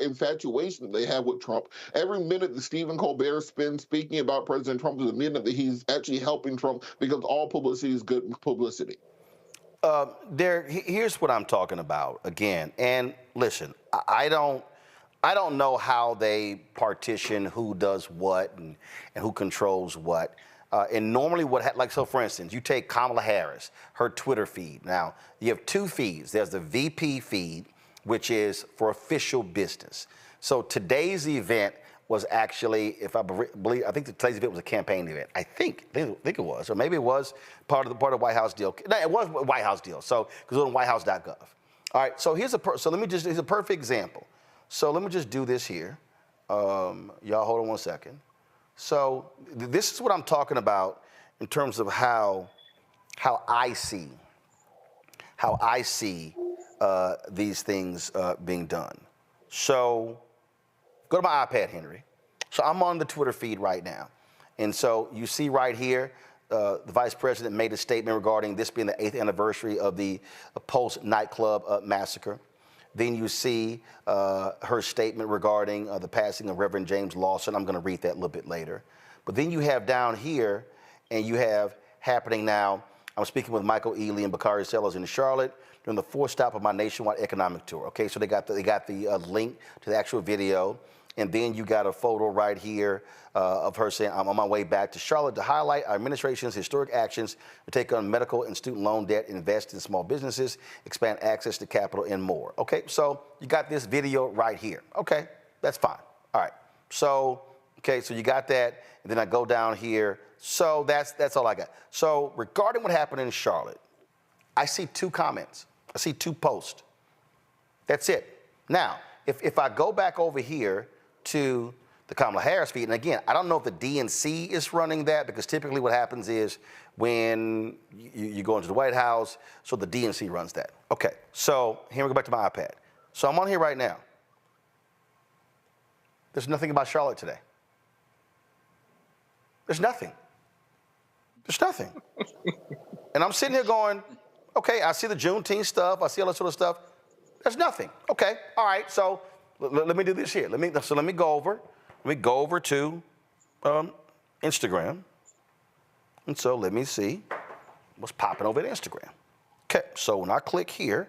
infatuation that they have with Trump. Every minute that Stephen Colbert spends speaking about President Trump is a minute that he's actually helping Trump, because all publicity is good publicity. Here's what I'm talking about again. And listen, I don't know how they partition who does what and who controls what. And normally so for instance, you take Kamala Harris, her Twitter feed. Now, you have 2 feeds. There's the VP feed, which is for official business. So today's event was actually, I think today's event was a campaign event. I think it was, or maybe it was part of the White House deal. No, it was a White House deal. So because it was on whitehouse.gov. All right. So here's a perfect example. So let me just do this here. Y'all hold on one second. So this is what I'm talking about in terms of how I see these things being done. So go to my iPad, Henry. So I'm on the Twitter feed right now. And so you see right here, the vice president made a statement regarding this being the 8th anniversary of the Pulse nightclub massacre. Then you see her statement regarding the passing of Reverend James Lawson. I'm going to read that a little bit later. But then you have down here, and you have happening now, I'm speaking with Michael Ealy and Bakari Sellers in Charlotte during the 4th stop of my nationwide economic tour. Okay, so they got the link to the actual video, and then you got a photo right here of her saying, I'm on my way back to Charlotte to highlight our administration's historic actions to take on medical and student loan debt, invest in small businesses, expand access to capital, and more. Okay, so you got this video right here. Okay, that's fine. All right, so, okay, so you got that, and then I go down here. So that's all I got. So regarding what happened in Charlotte, I see 2 comments. I see 2 posts. That's it. Now, if I go back over here to the Kamala Harris feed, and again, I don't know if the DNC is running that, because typically what happens is when you go into the White House, so the DNC runs that. Okay, so here we go back to my iPad. So I'm on here right now. There's nothing about Charlotte today. There's nothing. There's nothing. And I'm sitting here going, okay, I see the Juneteenth stuff, I see all that sort of stuff. There's nothing. Okay, all right, so let me do this here. Let me go over to Instagram. And so let me see what's popping over at Instagram. Okay, so when I click here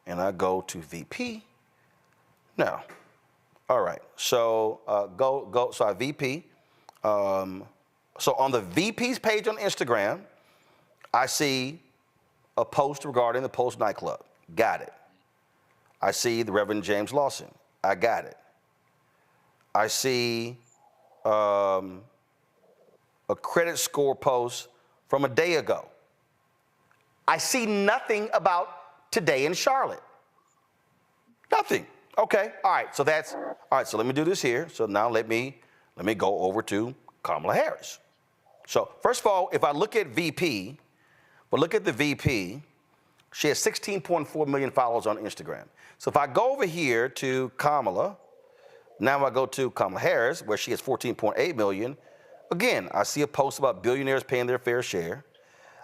and I go to VP, now, all right, so so I VP. So on the VP's page on Instagram, I see a post regarding the Post nightclub. Got it. I see the Reverend James Lawson. I got it. I see a credit score post from a day ago. I see nothing about today in Charlotte. Nothing. Okay. All right. So that's all right. So let me do this here. So now let me go over to Kamala Harris. So first of all, if I look at VP, she has 16.4 million followers on Instagram. So if I go over here to Kamala, now I go to Kamala Harris, where she has 14.8 million. Again, I see a post about billionaires paying their fair share.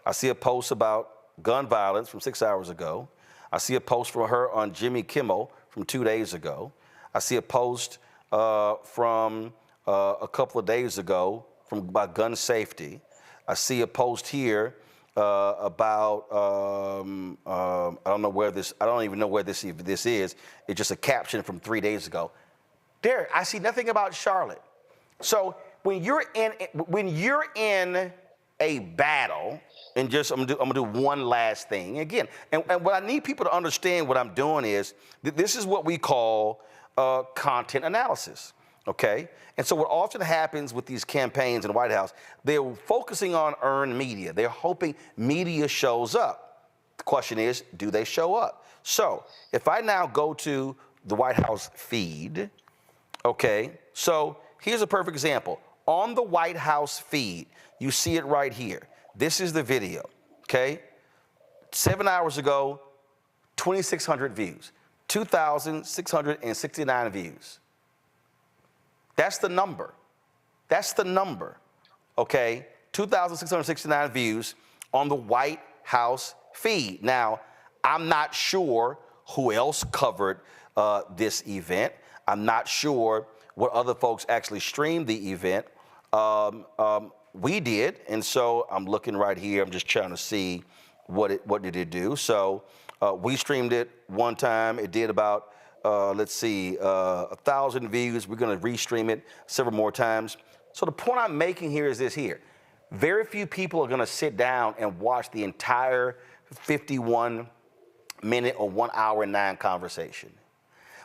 I see a post about gun violence from 6 hours ago. I see a post from her on Jimmy Kimmel from 2 days ago. I see a post from a couple of days ago about gun safety. I see a post here about I don't even know where this is. It's just a caption from 3 days ago. Derek, I see nothing about Charlotte. So when you're in a battle, and just I'm gonna do one last thing again. And what I need people to understand, what I'm doing is this is what we call content analysis. Okay? And so what often happens with these campaigns in the White House, they're focusing on earned media. They're hoping media shows up. The question is, do they show up? So if I now go to the White House feed, okay, so here's a perfect example. On the White House feed, you see it right here. This is the video, okay? 7 hours ago, 2,600 views, 2,669 views. That's the number. That's the number, okay? 2,669 views on the White House feed. Now, I'm not sure who else covered this event. I'm not sure what other folks actually streamed the event. We did, and so I'm looking right here. I'm just trying to see what did it do. So we streamed it one time. It did about 1,000 views. We're going to restream it several more times. So the point I'm making here is this here. Very few people are going to sit down and watch the entire 51-minute or 1 hour and 9 conversation.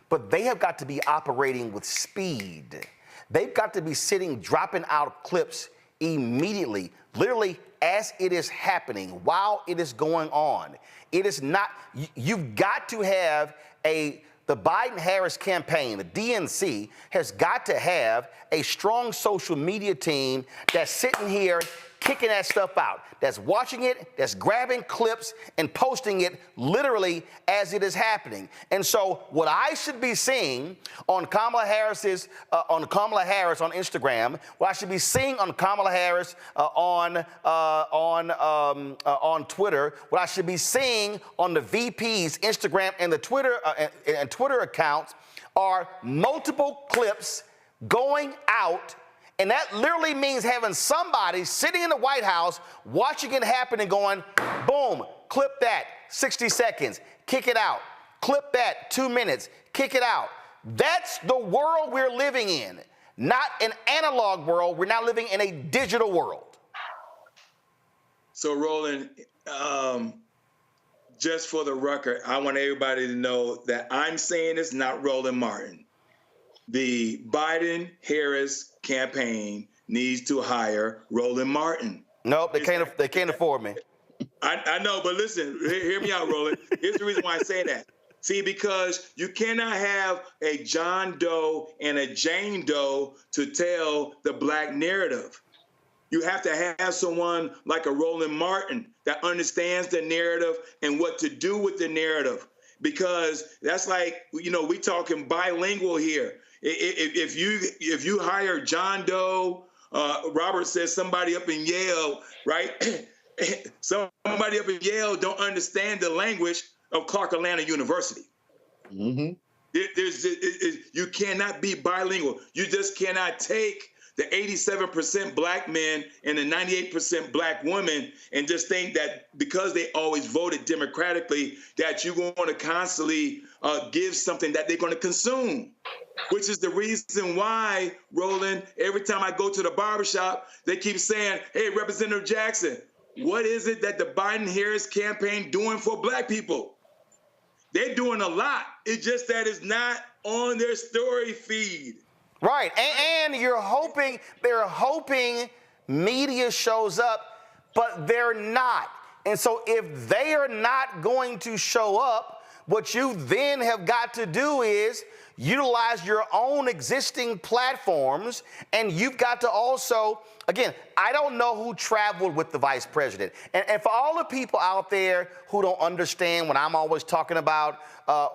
But they have got to be operating with speed. They've got to be dropping out clips immediately, literally as it is happening, while it is going on. It is not, you've got to have the Biden-Harris campaign, the DNC, has got to have a strong social media team that's sitting here kicking that stuff out, that's watching it, that's grabbing clips and posting it literally as it is happening. And so what I should be seeing on Kamala Harris on Instagram, what I should be seeing on Kamala Harris on Twitter, what I should be seeing on the VP's Instagram and the Twitter accounts are multiple clips going out And that literally means having somebody sitting in the White House watching it happen and going, boom, clip that, 60 seconds, kick it out. Clip that, 2 minutes, kick it out. That's the world we're living in. Not an analog world. We're now living in a digital world. So, Roland, just for the record, I want everybody to know that I'm saying this, not Roland Martin. The Biden-Harris campaign needs to hire Roland Martin. Nope, they can't afford me. I know, but listen, hear me out, Roland. Here's the reason why I say that. See, because you cannot have a John Doe and a Jane Doe to tell the Black narrative. You have to have someone like a Roland Martin that understands the narrative and what to do with the narrative. Because that's like, we talking bilingual here. If you hire John Doe, Robert says somebody up in Yale, right? Somebody up in Yale don't understand the language of Clark Atlanta University. Mm-hmm. You cannot be bilingual. You just cannot take the 87% Black men and the 98% Black women and just think that because they always voted democratically, that you're going to constantly give something that they're going to consume, which is the reason why, Roland, every time I go to the barbershop, they keep saying, hey, Representative Jackson, what is it that the Biden-Harris campaign doing for Black people? They're doing a lot. It's just that it's not on their story feed. Right, and they're hoping media shows up, but they're not. And so if they are not going to show up, what you then have got to do is utilize your own existing platforms, and you've got to also, again, I don't know who traveled with the vice president. And for all the people out there who don't understand when I'm always talking about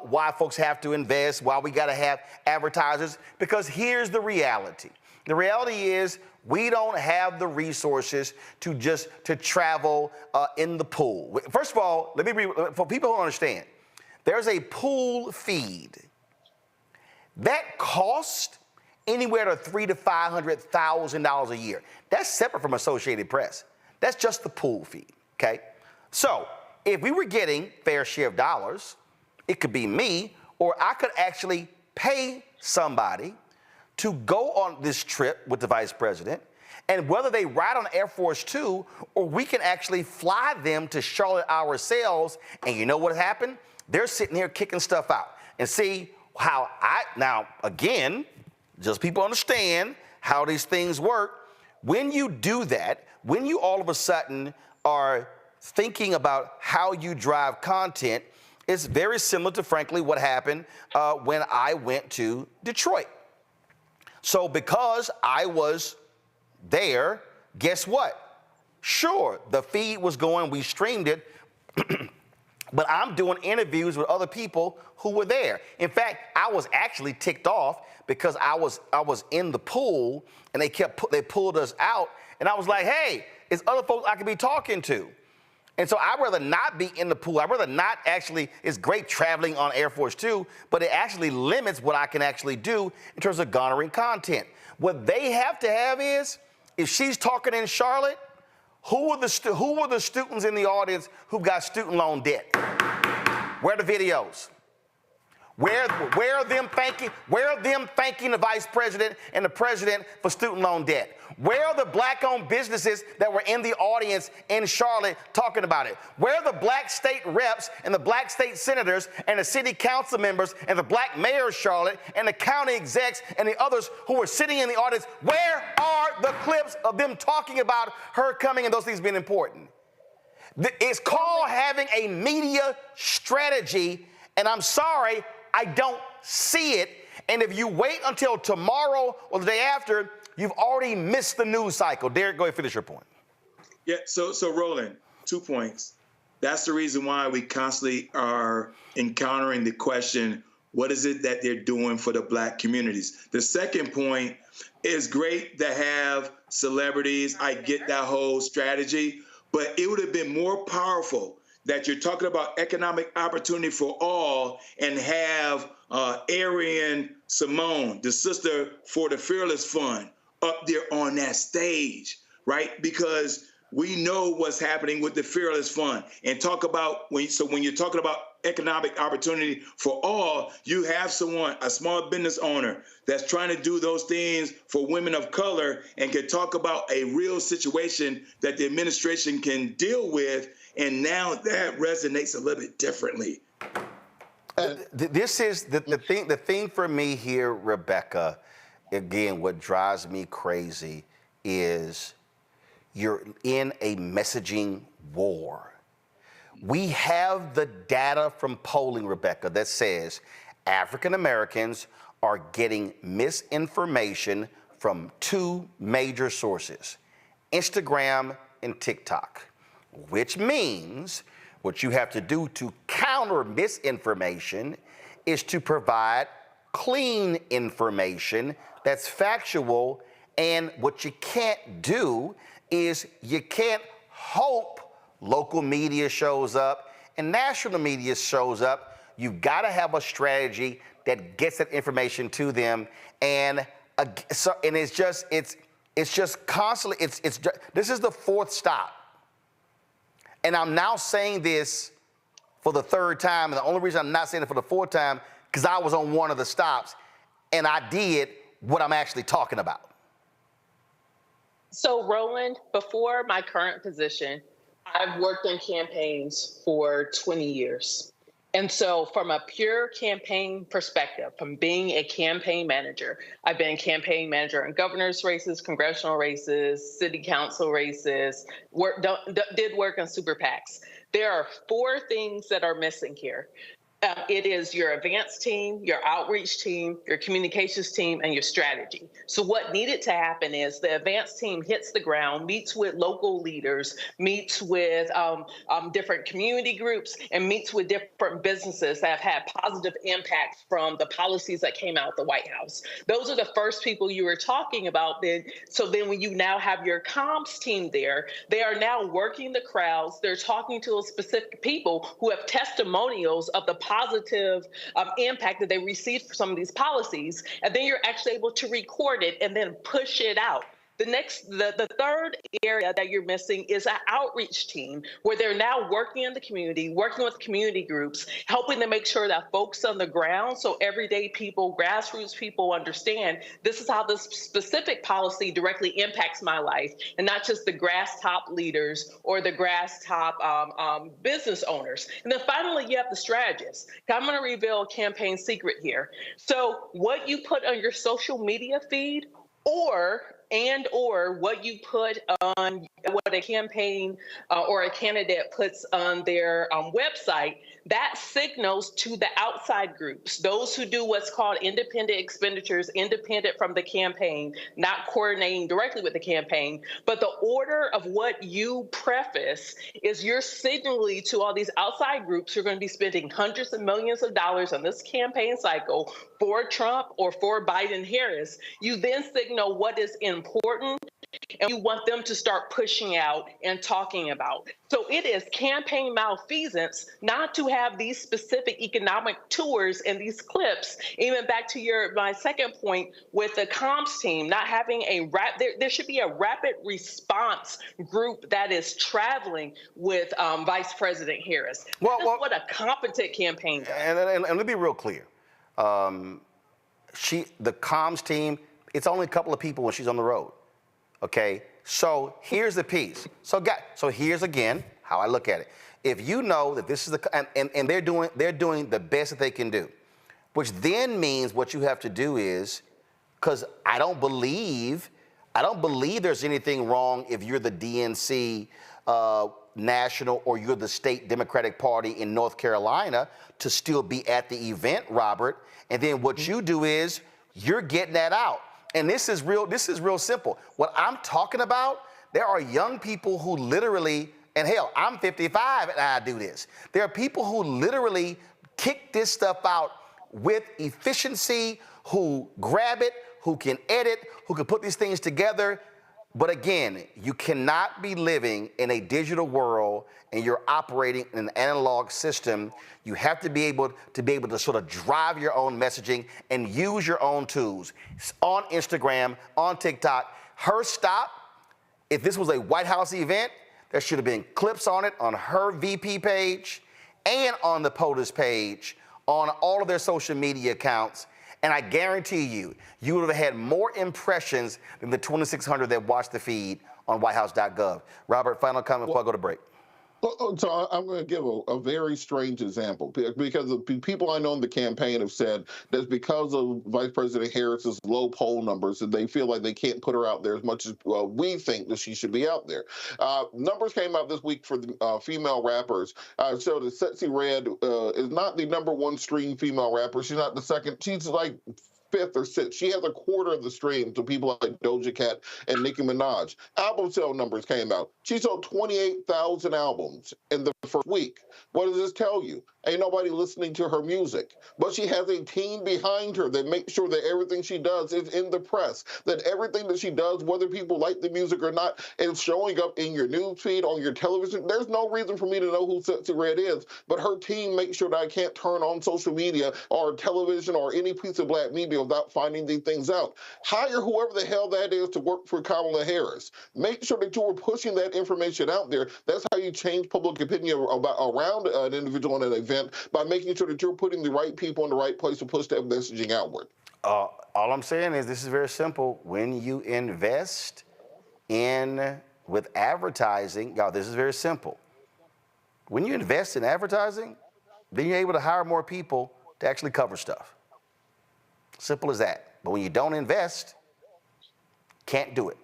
why folks have to invest, why we got to have advertisers, because here's the reality. The reality is we don't have the resources to travel in the pool. First of all, let me read, for people who don't understand, there's a pool feed that costs anywhere to $300,000 to $500,000 a year. That's separate from Associated Press. That's just the pool feed, okay? So if we were getting fair share of dollars, it could be me, or I could actually pay somebody to go on this trip with the vice president, and whether they ride on Air Force Two, or we can actually fly them to Charlotte ourselves, and you know what happened? They're sitting here kicking stuff out. And see how now again, just people understand how these things work. When you do that, when you all of a sudden are thinking about how you drive content, it's very similar to, frankly, what happened when I went to Detroit. So because I was there, guess what? Sure, the feed was going, we streamed it, but I'm doing interviews with other people who were there. In fact, I was actually ticked off because I was in the pool and they pulled us out, and I was like, hey, it's other folks I could be talking to. And so I'd rather not be in the pool. I'd rather not actually, it's great traveling on Air Force Two, but it actually limits what I can actually do in terms of garnering content. What they have to have is, if she's talking in Charlotte, who are the students in the audience who've got student loan debt? Where are the videos? Where are them thanking the vice president and the president for student loan debt? Where are the Black-owned businesses that were in the audience in Charlotte talking about it? Where are the Black state reps and the Black state senators and the city council members and the Black mayor of Charlotte and the county execs and the others who were sitting in the audience? Where are the clips of them talking about her coming and those things being important? It's called having a media strategy, and I'm sorry, I don't see it. And if you wait until tomorrow or the day after, you've already missed the news cycle. Derek, go ahead and finish your point. Yeah, so Roland, 2 points. That's the reason why we constantly are encountering the question, what is it that they're doing for the Black communities? The second point is great to have celebrities. I get that whole strategy, but it would have been more powerful that you're talking about economic opportunity for all and have Arian Simone, the sister for the Fearless Fund, up there on that stage, right? Because we know what's happening with the Fearless Fund, and talk about when you're talking about economic opportunity for all, you have someone, a small business owner, that's trying to do those things for women of color and can talk about a real situation that the administration can deal with, and now that resonates a little bit differently. This is the thing for me here, Rebecca. Again, what drives me crazy is you're in a messaging war. We have the data from polling, Rebecca, that says African Americans are getting misinformation from two major sources, Instagram and TikTok, which means what you have to do to counter misinformation is to provide clean information that's factual. And what you can't do is you can't hope local media shows up and national media shows up. You've got to have a strategy that gets that information to them. And it's just constantly, this is the fourth stop. And I'm now saying this for the third time, and the only reason I'm not saying it for the fourth time, because I was on one of the stops, and I did what I'm actually talking about. So, Roland, before my current position, I've worked in campaigns for 20 years. And so from a pure campaign perspective, from being a campaign manager, I've been campaign manager in governor's races, congressional races, city council races, did work in super PACs. There are four things that are missing here. It is your advance team, your outreach team, your communications team, and your strategy. So what needed to happen is the advance team hits the ground, meets with local leaders, meets with different community groups, and meets with different businesses that have had positive impacts from the policies that came out of the White House. Those are the first people you were talking about. So then when you now have your comms team there, they are now working the crowds. They're talking to specific people who have testimonials of the positive impact that they received for some of these policies, and then you're actually able to record it and then push it out. The third area that you're missing is an outreach team where they're now working in the community, working with community groups, helping to make sure that folks on the ground, so everyday people, grassroots people understand this is how this specific policy directly impacts my life, and not just the grass top leaders or the grass top business owners. And then finally, you have the strategists. I'm going to reveal a campaign secret here. So what you put on your social media feed or what you put on what a campaign or a candidate puts on their website, that signals to the outside groups, those who do what's called independent expenditures, independent from the campaign, not coordinating directly with the campaign. But the order of what you preface is you're signaling to all these outside groups who are going to be spending hundreds of millions of dollars on this campaign cycle for Trump or for Biden-Harris. You then signal what is important and you want them to start pushing out and talking about. So it is campaign malfeasance not to have these specific economic tours and these clips. Even back to my second point with the comms team, not having there should be a rapid response group that is traveling with Vice President Harris. That's what a competent campaign does. And let me be real clear. The comms team, it's only a couple of people when she's on the road. Okay, so here's the piece. So here's again how I look at it. If you know that this is and they're doing the best that they can do, which then means what you have to do is, because I don't believe there's anything wrong if you're the DNC national or you're the state Democratic Party in North Carolina to still be at the event, Robert. And then what you do is you're getting that out. And this is real simple. What I'm talking about, there are young people who literally, and hell, I'm 55 and I do this. There are people who literally kick this stuff out with efficiency, who grab it, who can edit, who can put these things together But again, you cannot be living in a digital world and you're operating in an analog system. You have to be able to sort of drive your own messaging and use your own tools. On Instagram, on TikTok, her stop, if this was a White House event, there should have been clips on it on her VP page and on the POTUS page, on all of their social media accounts. And I guarantee you, you would have had more impressions than the 2,600 that watched the feed on whitehouse.gov. Robert, final comment before I go to break. So I'm going to give a very strange example because the people I know in the campaign have said that because of Vice President Harris's low poll numbers, that they feel like they can't put her out there as much as we think that she should be out there. Numbers came out this week for the female rappers. So the Sexy Red is not the #1 streamed female rapper. She's not the second. She's like 5th or 6th. She has a quarter of the stream to people like Doja Cat and Nicki Minaj. Album sale numbers came out. She sold 28,000 albums in the first week. What does this tell you? Ain't nobody listening to her music. But she has a team behind her that makes sure that everything she does is in the press, that everything that she does, whether people like the music or not, is showing up in your news feed, on your television. There's no reason for me to know who Sexy Red is, but her team makes sure that I can't turn on social media or television or any piece of black media without finding these things out. Hire whoever the hell that is to work for Kamala Harris. Make sure that you are pushing that information out there. That's how you change public opinion around an individual in an event, by making sure that you're putting the right people in the right place to push that messaging outward. All I'm saying is this is very simple. When you invest with advertising, y'all, this is very simple. When you invest in advertising, then you're able to hire more people to actually cover stuff. Simple as that. But when you don't invest, can't do it.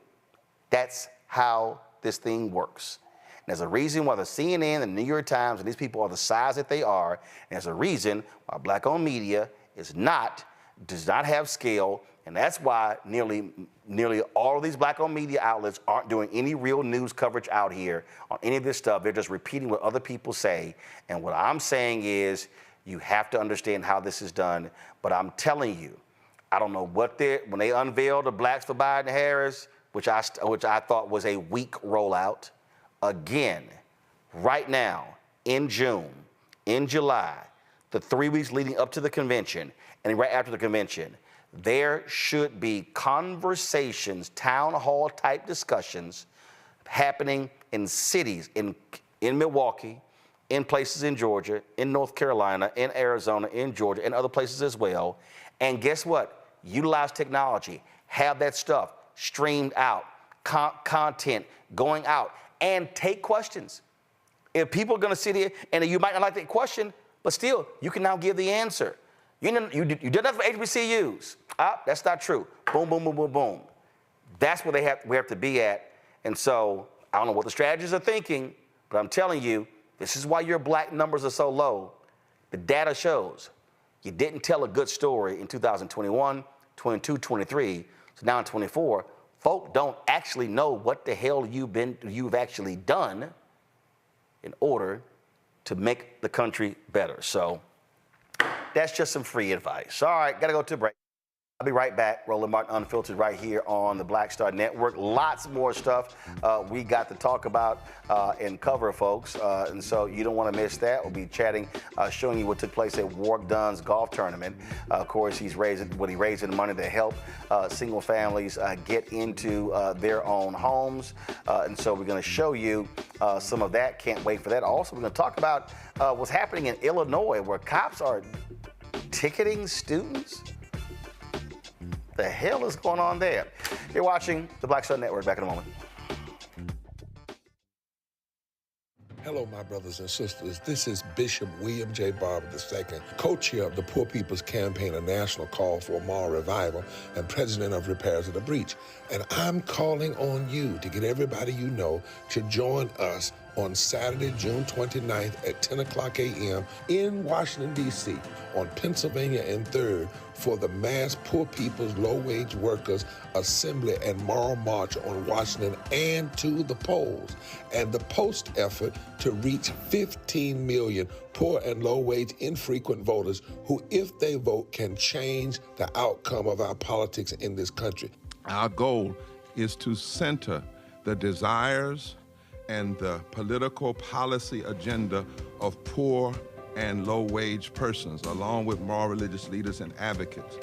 That's how this thing works. And there's a reason why the CNN, the New York Times, and these people are the size that they are. And there's a reason why black-owned media does not have scale. And that's why nearly all of these black-owned media outlets aren't doing any real news coverage out here on any of this stuff. They're just repeating what other people say. And what I'm saying is you have to understand how this is done. But I'm telling you, I don't know what when they unveiled the Blacks for Biden-Harris, which I thought was a weak rollout. Again, right now, in June, in July, the 3 weeks leading up to the convention, and right after the convention, there should be conversations, town hall type discussions happening in cities, in Milwaukee, in places in Georgia, in North Carolina, in Arizona, in Georgia, and other places as well. And guess what? Utilize technology, have that stuff streamed out, content going out, and take questions. If people are going to sit here, and you might not like that question, but still, you can now give the answer. You did that for HBCUs. That's not true. Boom, boom, boom, boom, boom. That's where we have to be at. And so I don't know what the strategists are thinking, but I'm telling you, this is why your black numbers are so low. The data shows you didn't tell a good story in 2021, 22, 23. So now in 24, folk don't actually know what the hell you've actually done in order to make the country better. So that's just some free advice. All right, gotta go to a break. I'll be right back. Roland Martin Unfiltered right here on the Black Star Network. Lots more stuff we got to talk about and cover, folks. And so you don't want to miss that. We'll be chatting, showing you what took place at Warwick Dunn's golf tournament. Of course, he's raising money to help single families get into their own homes. And so we're going to show you some of that. Can't wait for that. Also, we're going to talk about what's happening in Illinois, where cops are ticketing students. The hell is going on there? You're watching the Black Star Network. Back in a moment. Hello, my brothers and sisters. This is Bishop William J. Barber II, co-chair of the Poor People's Campaign, a national call for moral revival, and president of Repairs of the Breach. And I'm calling on you to get everybody you know to join us on Saturday, June 29th at 10 o'clock a.m. in Washington, D.C. on Pennsylvania and 3rd for the Mass Poor People's Low-Wage Workers Assembly and Moral March on Washington and to the polls, and the post effort to reach 15 million poor and low-wage infrequent voters who, if they vote, can change the outcome of our politics in this country. Our goal is to center the desires and the political policy agenda of poor and low-wage persons, along with moral religious leaders and advocates.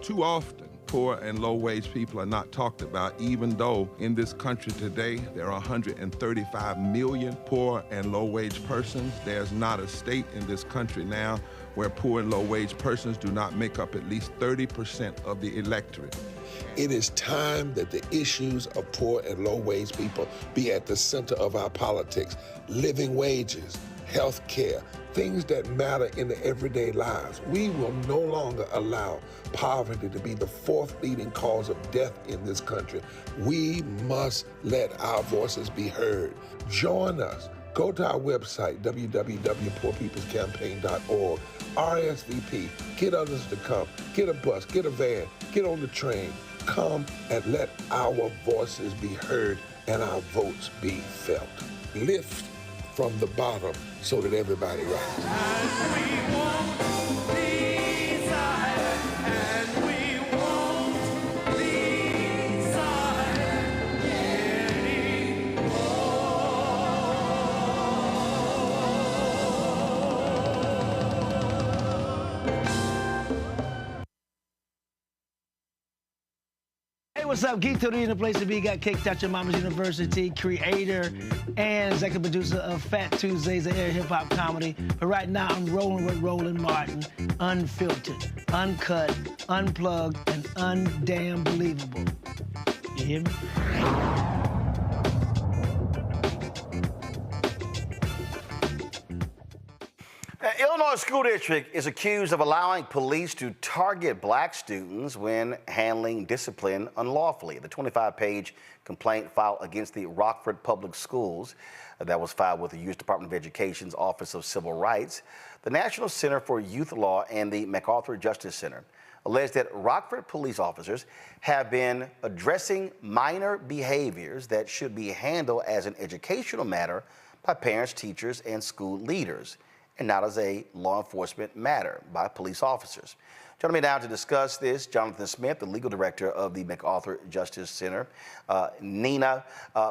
Too often, poor and low-wage people are not talked about, even though in this country today, there are 135 million poor and low-wage persons. There's not a state in this country now where poor and low-wage persons do not make up at least 30% of the electorate. It is time that the issues of poor and low-wage people be at the center of our politics. Living wages, health care, things that matter in the everyday lives. We will no longer allow poverty to be the fourth leading cause of death in this country. We must let our voices be heard. Join us. Go to our website, www.poorpeoplescampaign.org. RSVP. Get others to come. Get a bus, get a van, get on the train. Come and let our voices be heard and our votes be felt. Lift from the bottom so that everybody rises. Hey, what's up? Geek Tony in the place to be. Got kicked out your mama's university, creator and executive producer of Fat Tuesdays, an air hip-hop comedy. But right now, I'm rolling with Roland Martin, unfiltered, uncut, unplugged, and undamn believable. You hear me? Illinois school district is accused of allowing police to target black students when handling discipline unlawfully. The 25-page complaint filed against the Rockford Public Schools that was filed with the U.S. Department of Education's Office of Civil Rights, the National Center for Youth Law, and the MacArthur Justice Center alleged that Rockford police officers have been addressing minor behaviors that should be handled as an educational matter by parents, teachers, and school leaders, and not as a law enforcement matter by police officers. Joining me now to discuss this, Jonathan Smith, the legal director of the MacArthur Justice Center, Nina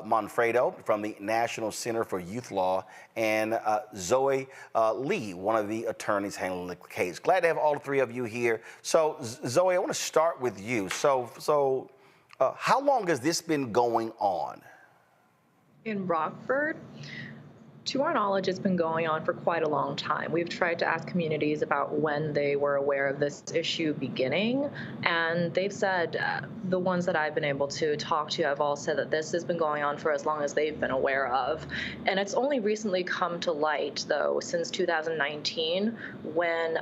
Monfredo from the National Center for Youth Law, and Zoe Lee, one of the attorneys handling the case. Glad to have all three of you here. So, Zoe, I want to start with you. So how long has this been going on? In Rockford? To our knowledge, it's been going on for quite a long time. We've tried to ask communities about when they were aware of this issue beginning, and they've said, the ones that I've been able to talk to have all said that this has been going on for as long as they've been aware of. And it's only recently come to light, though, since 2019, when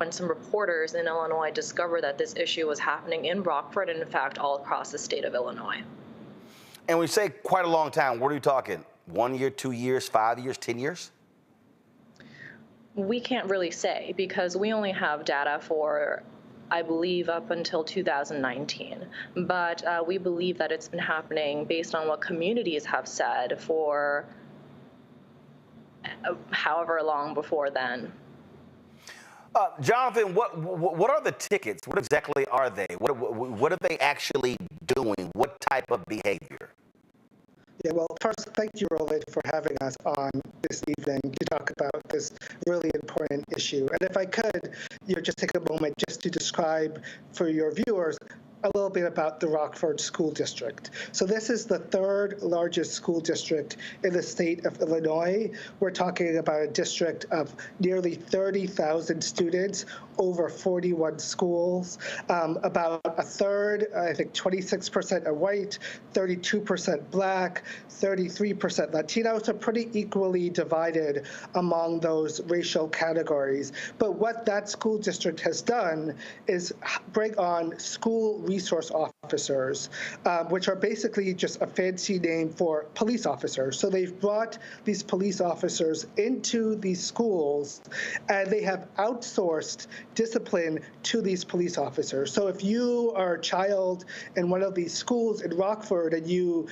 some reporters in Illinois discovered that this issue was happening in Rockford and, in fact, all across the state of Illinois. And we say quite a long time. What are you talking? 1 year, 2 years, 5 years, 10 years? We can't really say because we only have data for, I believe, up until 2019. But we believe that it's been happening based on what communities have said for however long before then. Jonathan, what are the tickets? What exactly are they? What are they actually doing? What type of behavior? Yeah, well, first, thank you, Roland, for having us on this evening to talk about this really important issue. And if I could, just take a moment just to describe for your viewers a little bit about the Rockford School District. So this is the third largest school district in the state of Illinois. We're talking about a district of nearly 30,000 students, over 41 schools. About a third, I think 26% are white, 32% black, 33% Latino, so pretty equally divided among those racial categories. But what that school district has done is bring on school resource officers, which are basically just a fancy name for police officers. So they've brought these police officers into these schools, and they have outsourced discipline to these police officers. So if you are a child in one of these schools in Rockford and you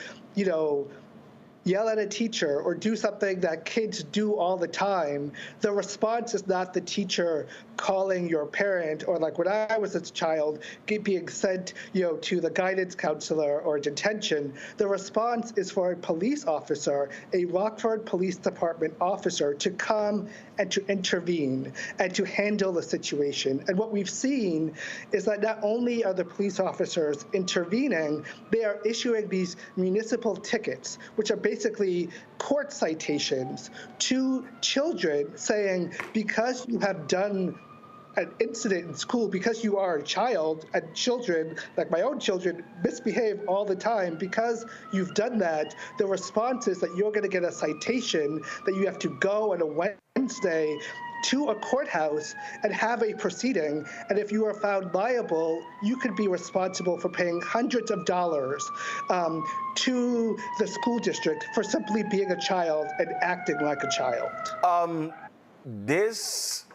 yell at a teacher or do something that kids do all the time, the response is not the teacher calling your parent, or like when I was a child, being sent, to the guidance counselor or detention. The response is for a police officer, a Rockford Police Department officer, to come and to intervene and to handle the situation. And what we've seen is that not only are the police officers intervening, they are issuing these municipal tickets, which are basically court citations to children, saying, because you have done an incident in school, because you are a child, and children, like my own children, misbehave all the time, because you've done that, the response is that you're going to get a citation, that you have to go on a Wednesday to a courthouse and have a proceeding, and if you are found liable, you could be responsible for paying hundreds of dollars to the school district for simply being a child and acting like a child. This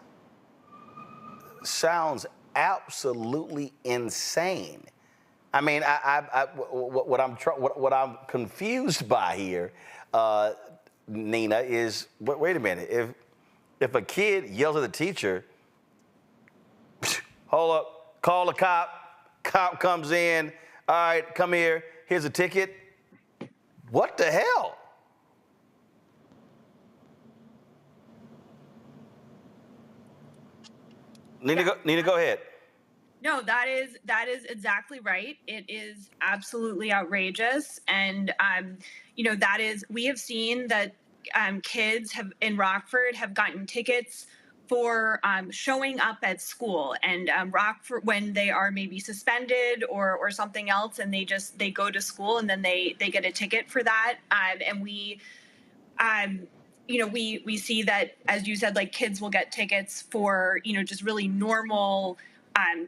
sounds absolutely insane. I mean, what I'm confused by here, Nina, is wait a minute. If a kid yells at the teacher, hold up, call the cop comes in, all right, come here, here's a ticket. What the hell? Nina, go ahead. No, that is exactly right. It is absolutely outrageous, and that is, we have seen that kids in Rockford have gotten tickets for showing up at school, and Rockford, when they are maybe suspended or something else, and they go to school and then they get a ticket for that, and we see that, as you said, like, kids will get tickets for, just really normal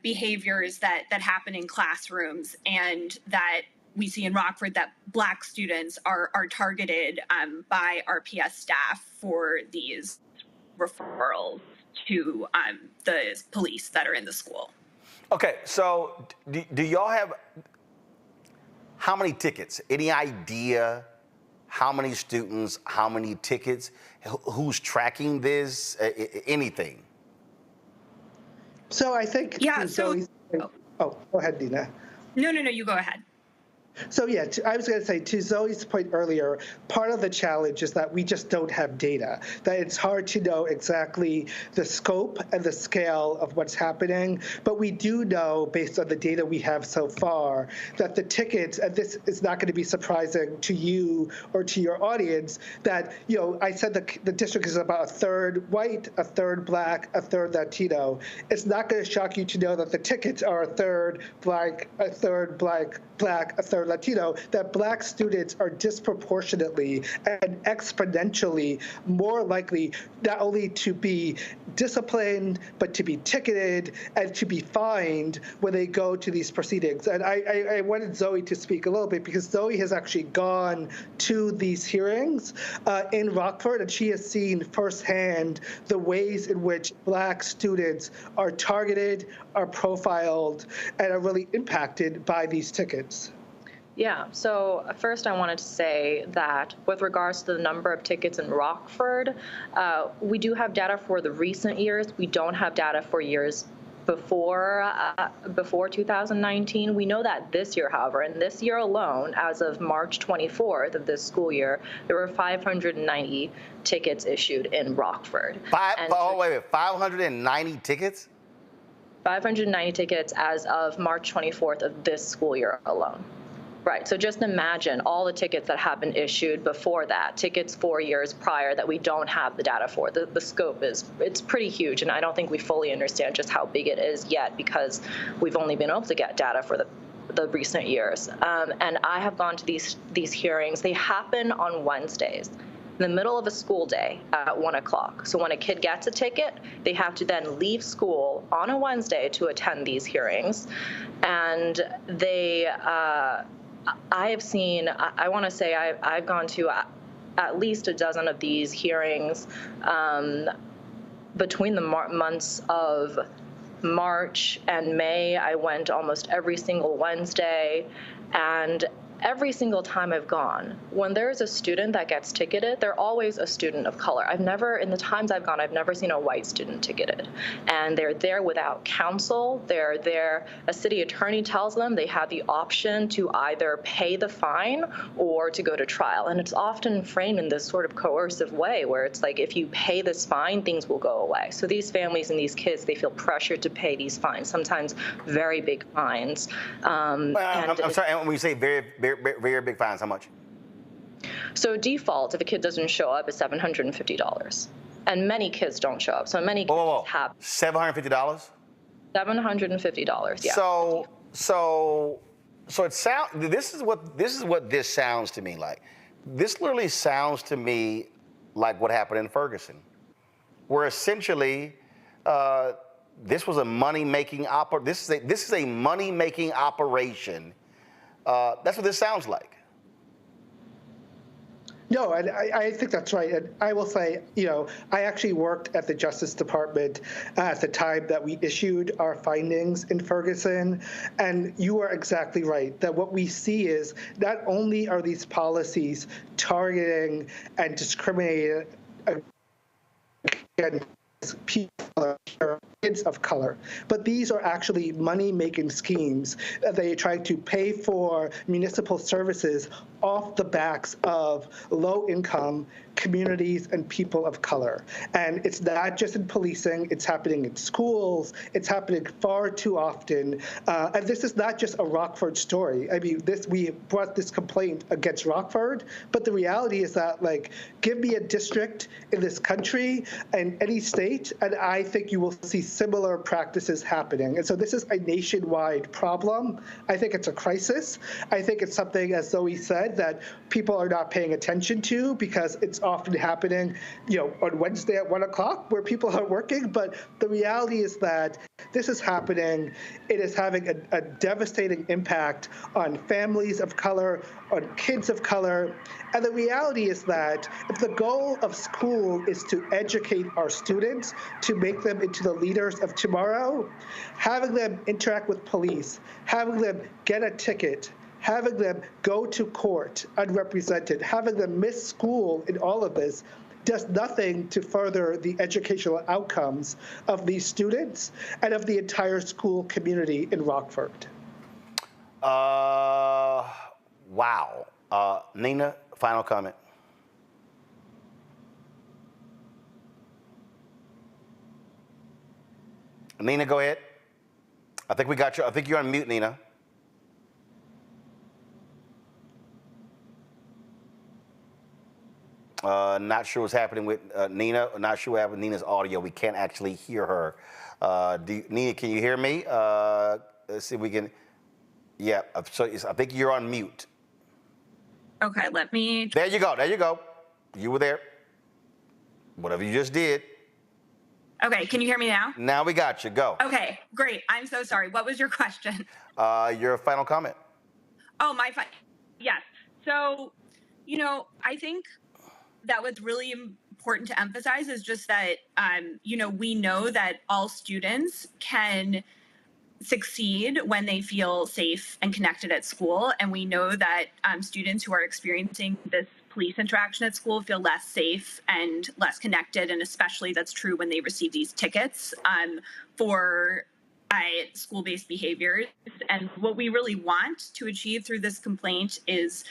behaviors that happen in classrooms, and that we see in Rockford that Black students are targeted by RPS staff for these referrals to the police that are in the school. Okay, so do y'all have how many tickets? Any idea? How many students, how many tickets, who's tracking this, anything? So I think... Yeah, go ahead, Nina. No, you go ahead. So yeah, I was going to say, to Zoe's point earlier, part of the challenge is that we just don't have data, that it's hard to know exactly the scope and the scale of what's happening, but we do know, based on the data we have so far, that the tickets, and this is not going to be surprising to you or to your audience, that, I said the district is about a third white, a third Black, a third Latino. It's not going to shock you to know that the tickets are a third Black, a third Black, a third Latino, that Black students are disproportionately and exponentially more likely not only to be disciplined, but to be ticketed and to be fined when they go to these proceedings. And I wanted Zoe to speak a little bit, because Zoe has actually gone to these hearings in Rockford, and she has seen firsthand the ways in which Black students are targeted, are profiled, and are really impacted by these tickets. Yeah, so first I wanted to say that with regards to the number of tickets in Rockford, we do have data for the recent years. We don't have data for years before 2019. We know that this year, however, and this year alone, as of March 24th of this school year, there were 590 tickets issued in Rockford. 590 tickets? 590 tickets as of March 24th of this school year alone. Right, so just imagine all the tickets that have been issued before that, tickets 4 years prior that we don't have the data for. The scope it's pretty huge, and I don't think we fully understand just how big it is yet, because we've only been able to get data for the recent years. And I have gone to these hearings. They happen on Wednesdays, in the middle of a school day at 1 o'clock. So when a kid gets a ticket, they have to then leave school on a Wednesday to attend these hearings. And I have seen, I want to say I've gone to at least a dozen of these hearings between the months of March and May. I went almost every single Wednesday, and every single time I've gone, when there's a student that gets ticketed, they're always a student of color. In the times I've gone, I've never seen a white student ticketed. And they're there without counsel. They're there, a city attorney tells them they have the option to either pay the fine or to go to trial. And it's often framed in this sort of coercive way where it's like, if you pay this fine, things will go away. So these families and these kids, they feel pressured to pay these fines, sometimes very big fines. I'm sorry, and when you say very big fines, how much? So default, if a kid doesn't show up, is $750. And many kids don't show up. So many kids have $750? $750, yeah. So it sounds. This is what this sounds to me like. This literally sounds to me like what happened in Ferguson, where essentially this was a money-making This is a money-making operation. That's what this sounds like. No, and I think that's right. And I will say, I actually worked at the Justice Department at the time that we issued our findings in Ferguson. And you are exactly right that what we see is not only are these policies targeting and discriminating against people or kids of color, but these are actually money-making schemes that they try to pay for municipal services off the backs of low-income communities and people of color. And it's not just in policing, it's happening in schools, it's happening far too often. And this is not just a Rockford story. I mean, we brought this complaint against Rockford, but the reality is that, give me a district in this country and any state, and I think you will see similar practices happening. And so this is a nationwide problem. I think it's a crisis. I think it's something, as Zoe said, that people are not paying attention to because it's often happening, on Wednesday at 1 o'clock where people are working. But the reality is that this is happening. It is having a devastating impact on families of color, on kids of color. And the reality is that if the goal of school is to educate our students, to make them into the leaders of tomorrow, having them interact with police, having them get a ticket, having them go to court unrepresented, having them miss school in all of this does nothing to further the educational outcomes of these students and of the entire school community in Rockford. Wow. Nina, final comment. Nina, go ahead. I think we got you. I think you're on mute, Nina. Not sure what's happening with Nina. Not sure what happened with Nina's audio. We can't actually hear her. Nina, can you hear me? Let's see if we can. Yeah, so I think you're on mute. Okay, let me. There you go. There you go. You were there. Whatever you just did. Okay, can you hear me now? Now we got you. Go. Okay, great. I'm so sorry. What was your question? Your final comment. Oh, yes. So, I think that what's really important to emphasize is just that, we know that all students can succeed when they feel safe and connected at school. And we know that students who are experiencing this police interaction at school feel less safe and less connected. And especially that's true when they receive these tickets for school-based behaviors. And what we really want to achieve through this complaint is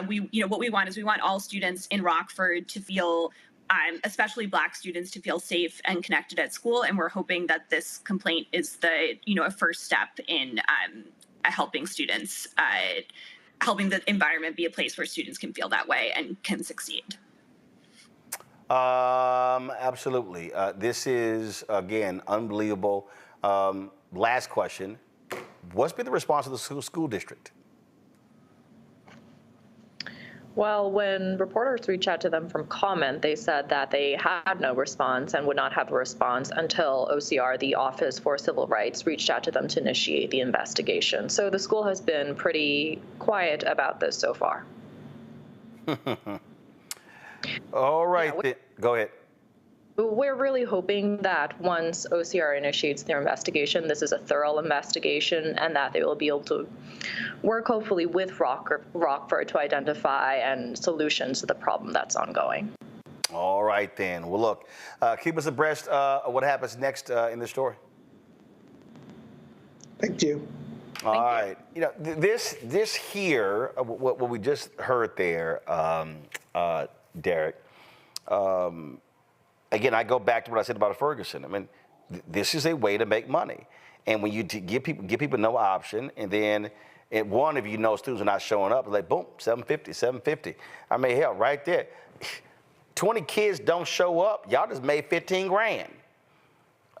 we want all students in Rockford to feel, especially Black students, to feel safe and connected at school. And we're hoping that this complaint is a first step in helping students, helping the environment be a place where students can feel that way and can succeed. Absolutely. This is, again, unbelievable. Last question. What's been the response of the school district? Well, when reporters reached out to them from comment, they said that they had no response and would not have a response until OCR, the Office for Civil Rights, reached out to them to initiate the investigation. So the school has been pretty quiet about this so far. All right. Go ahead. We're really hoping that once OCR initiates their investigation, this is a thorough investigation, and that they will be able to work hopefully with Rockford to identify and solutions to the problem that's ongoing. All right, then. Well, look, keep us abreast of what happens next in this story. Thank you. All right. You know, this here, what we just heard there, Derek, again, I go back to what I said about Ferguson. I mean, this is a way to make money. And when you give people no option, and then if you know students are not showing up, like, boom, $750. I mean, hell, right there. 20 kids don't show up, y'all just made 15 grand.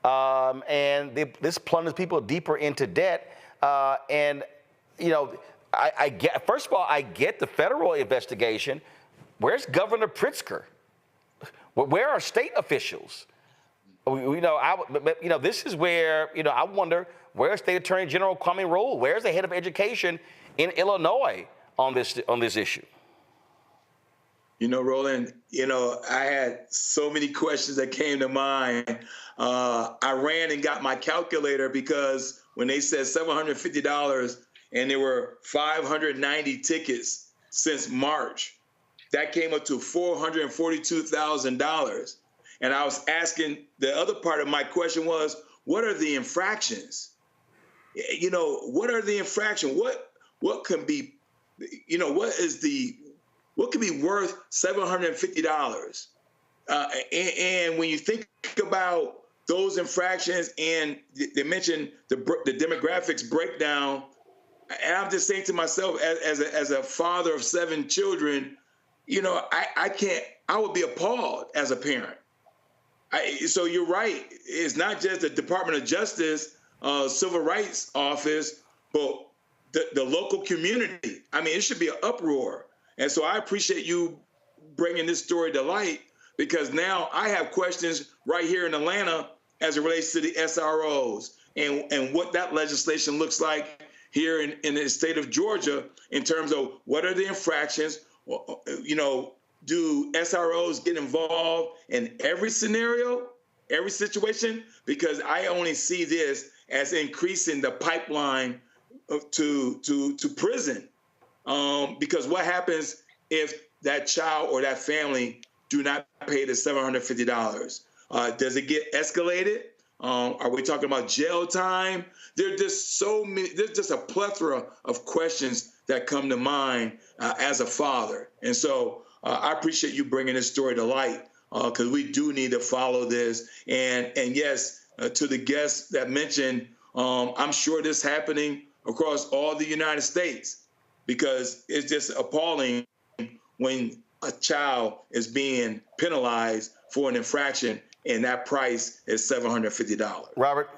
And this plunges people deeper into debt. And, you know, I get, first of all, I get the federal investigation. Where's Governor Pritzker? Where are state officials? You know, this is where, you know, I wonder, where's State Attorney General Kwame Rolle? Where's the head of education in Illinois on this issue? You know, Roland, you know, I had so many questions that came to mind. I ran and got my calculator because when they said $750 and there were 590 tickets since March, that came up to $442,000. And I was asking, the other part of my question was, what are the infractions? You know, what are the infractions? What can be, you know, what can be worth $750? And when you think about those infractions, and they mentioned the demographics breakdown, and I'm just saying to myself, as a father of 7 children, you know, I would be appalled as a parent. So you're right. It's not just the Department of Justice, Civil Rights Office, but the local community. I mean, it should be an uproar. And so I appreciate you bringing this story to light, because now I have questions right here in Atlanta as it relates to the SROs and what that legislation looks like here in the state of Georgia in terms of what are the infractions. You know, do SROs get involved in every scenario, every situation? Because I only see this as increasing the pipeline to prison. Because what happens if that child or that family do not pay the $750? Does it get escalated? Are we talking about jail time? There's just so many. There's just a plethora of questions that come to mind as a father. And so I appreciate you bringing this story to light, because we do need to follow this. And yes, to the guests that mentioned, I'm sure this is happening across all the United States, because it's just appalling when a child is being penalized for an infraction and that price is $750. Robert?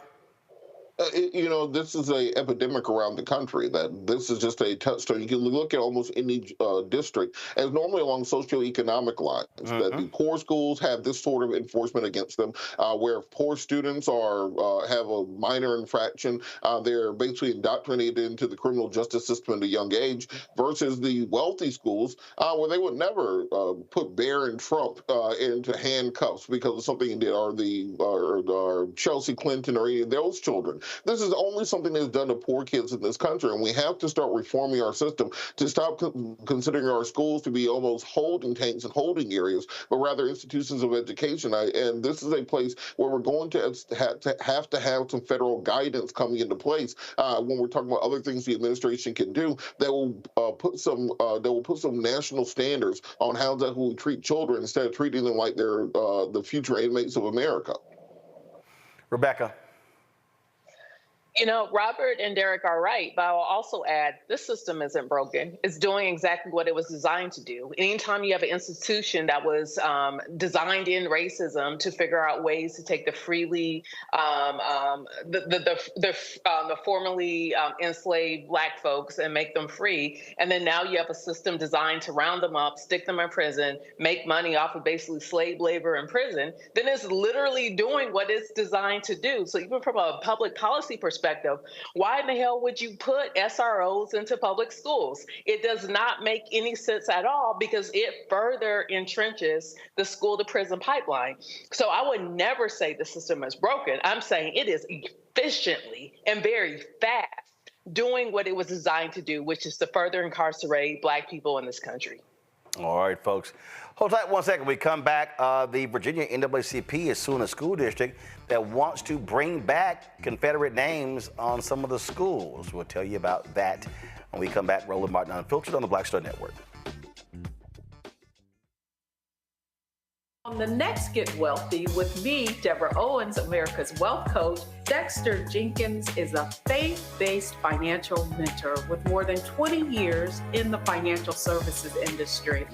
You know, this is an epidemic around the country, that this is just a touchstone. You can look at almost any district as normally along socioeconomic lines, that the poor schools have this sort of enforcement against them, where poor students have a minor infraction, they're basically indoctrinated into the criminal justice system at a young age, versus the wealthy schools where they would never put Bear and Trump into handcuffs because of something he did, or Chelsea Clinton or any of those children. This is only something that's done to poor kids in this country, and we have to start reforming our system to stop considering our schools to be almost holding tanks and holding areas, but rather institutions of education. And this is a place where we're going to have some federal guidance coming into place when we're talking about other things the administration can do that will put some national standards on how we treat children instead of treating them like they're the future inmates of America. Rebecca? You know, Robert and Derek are right, but I will also add, this system isn't broken. It's doing exactly what it was designed to do. Anytime you have an institution that was designed in racism to figure out ways to take the formerly enslaved Black folks and make them free, and then now you have a system designed to round them up, stick them in prison, make money off of basically slave labor in prison, then it's literally doing what it's designed to do. So even from a public policy perspective, perspective, why in the hell would you put SROs into public schools? It does not make any sense at all because it further entrenches the school to prison pipeline. So I would never say the system is broken. I'm saying it is efficiently and very fast doing what it was designed to do, which is to further incarcerate Black people in this country. All right, folks. Hold tight 1 second. We come back. The Virginia NAACP is suing a school district that wants to bring back Confederate names on some of the schools. We'll tell you about that when we come back. Roland Martin Unfiltered on the Black Star Network. On the next Get Wealthy with me, Deborah Owens, America's Wealth Coach, Dexter Jenkins is a faith-based financial mentor with more than 20 years in the financial services industry.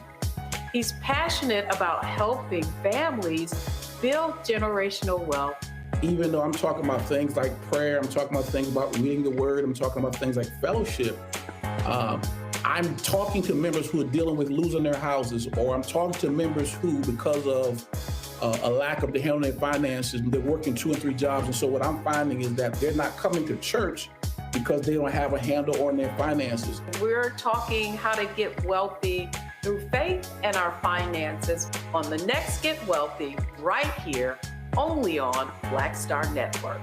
He's passionate about helping families build generational wealth. Even though I'm talking about things like prayer, I'm talking about things about reading the word, I'm talking about things like fellowship, I'm talking to members who are dealing with losing their houses, or I'm talking to members who, because of a lack of the handling their finances, they're working 2 and 3 jobs. And so what I'm finding is that they're not coming to church because they don't have a handle on their finances. We're talking how to get wealthy through faith and our finances on the next Get Wealthy right here, only on Black Star Network.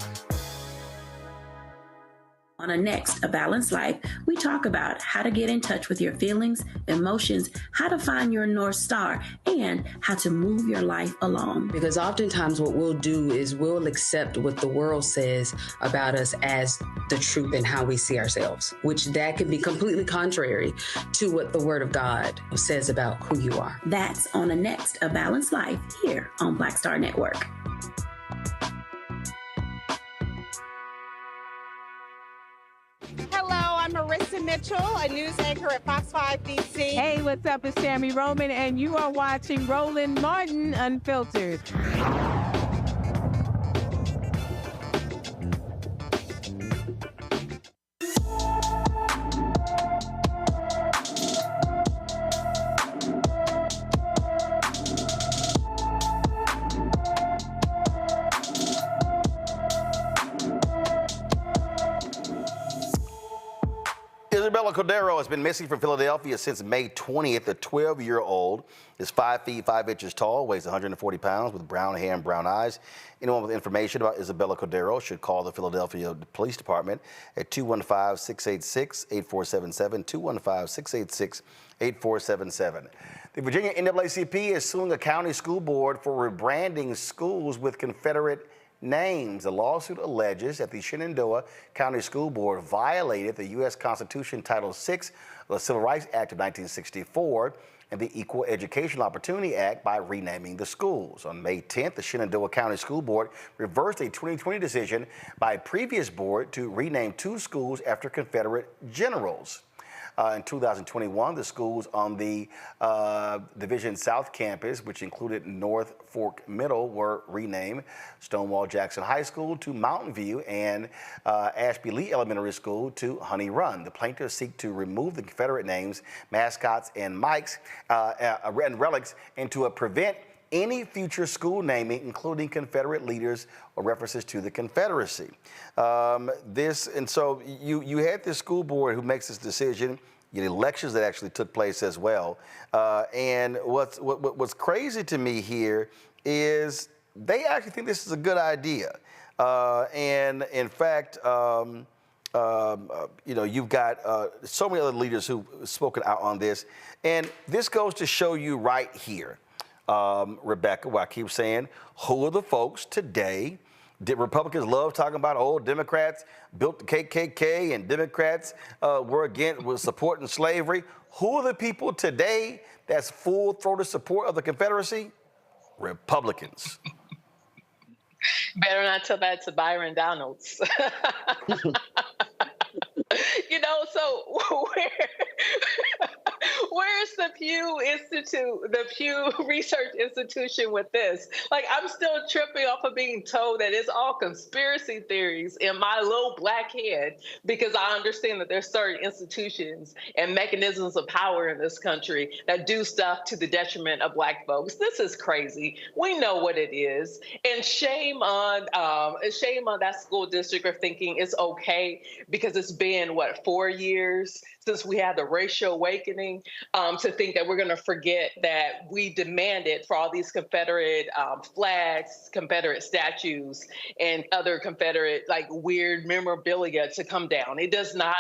On a next, A Balanced Life, we talk about how to get in touch with your feelings, emotions, how to find your North Star, and how to move your life along. Because oftentimes what we'll do is we'll accept what the world says about us as the truth and how we see ourselves, which that can be completely contrary to what the Word of God says about who you are. That's on a next, A Balanced Life, here on Black Star Network. I'm Marissa Mitchell, a news anchor at Fox 5 DC. Hey, what's up? It's Tammy Roman, and you are watching Roland Martin Unfiltered. Isabella Cordero has been missing from Philadelphia since May 20th. The 12-year-old is 5 feet 5 inches tall, weighs 140 pounds, with brown hair and brown eyes. Anyone with information about Isabella Cordero should call the Philadelphia Police Department at 215-686-8477, 215-686-8477. The Virginia NAACP is suing a county school board for rebranding schools with Confederate names. The lawsuit alleges that the Shenandoah County School Board violated the U.S. Constitution Title VI of the Civil Rights Act of 1964 and the Equal Educational Opportunity Act by renaming the schools. On May 10th, the Shenandoah County School Board reversed a 2020 decision by a previous board to rename 2 schools after Confederate generals. In 2021, the schools on the Division South campus, which included North Fork Middle, were renamed Stonewall Jackson High School to Mountain View and Ashby Lee Elementary School to Honey Run. The plaintiffs seek to remove the Confederate names, mascots, and mics and relics and to prevent any future school naming, including Confederate leaders or references to the Confederacy. So you had this school board who makes this decision. You had elections that actually took place as well. And what's crazy to me here is they actually think this is a good idea. And in fact, you've got so many other leaders who've spoken out on this. And this goes to show you right here, Rebecca, what I keep saying, who are the folks today? Did Republicans love talking about, Democrats built the KKK and Democrats were supporting slavery? Who are the people today that's full-throated support of the Confederacy? Republicans. Better not tell that to Byron Donalds. Where's the Pew Institute, the Pew Research Institution with this? Like, I'm still tripping off of being told that it's all conspiracy theories in my little black head, because I understand that there's certain institutions and mechanisms of power in this country that do stuff to the detriment of Black folks. This is crazy. We know what it is, and shame on that school district for thinking it's okay, because it's been what, 4 years since we had the racial awakening, to think that we're going to forget that we demanded for all these Confederate flags, Confederate statues, and other Confederate like weird memorabilia to come down. It does not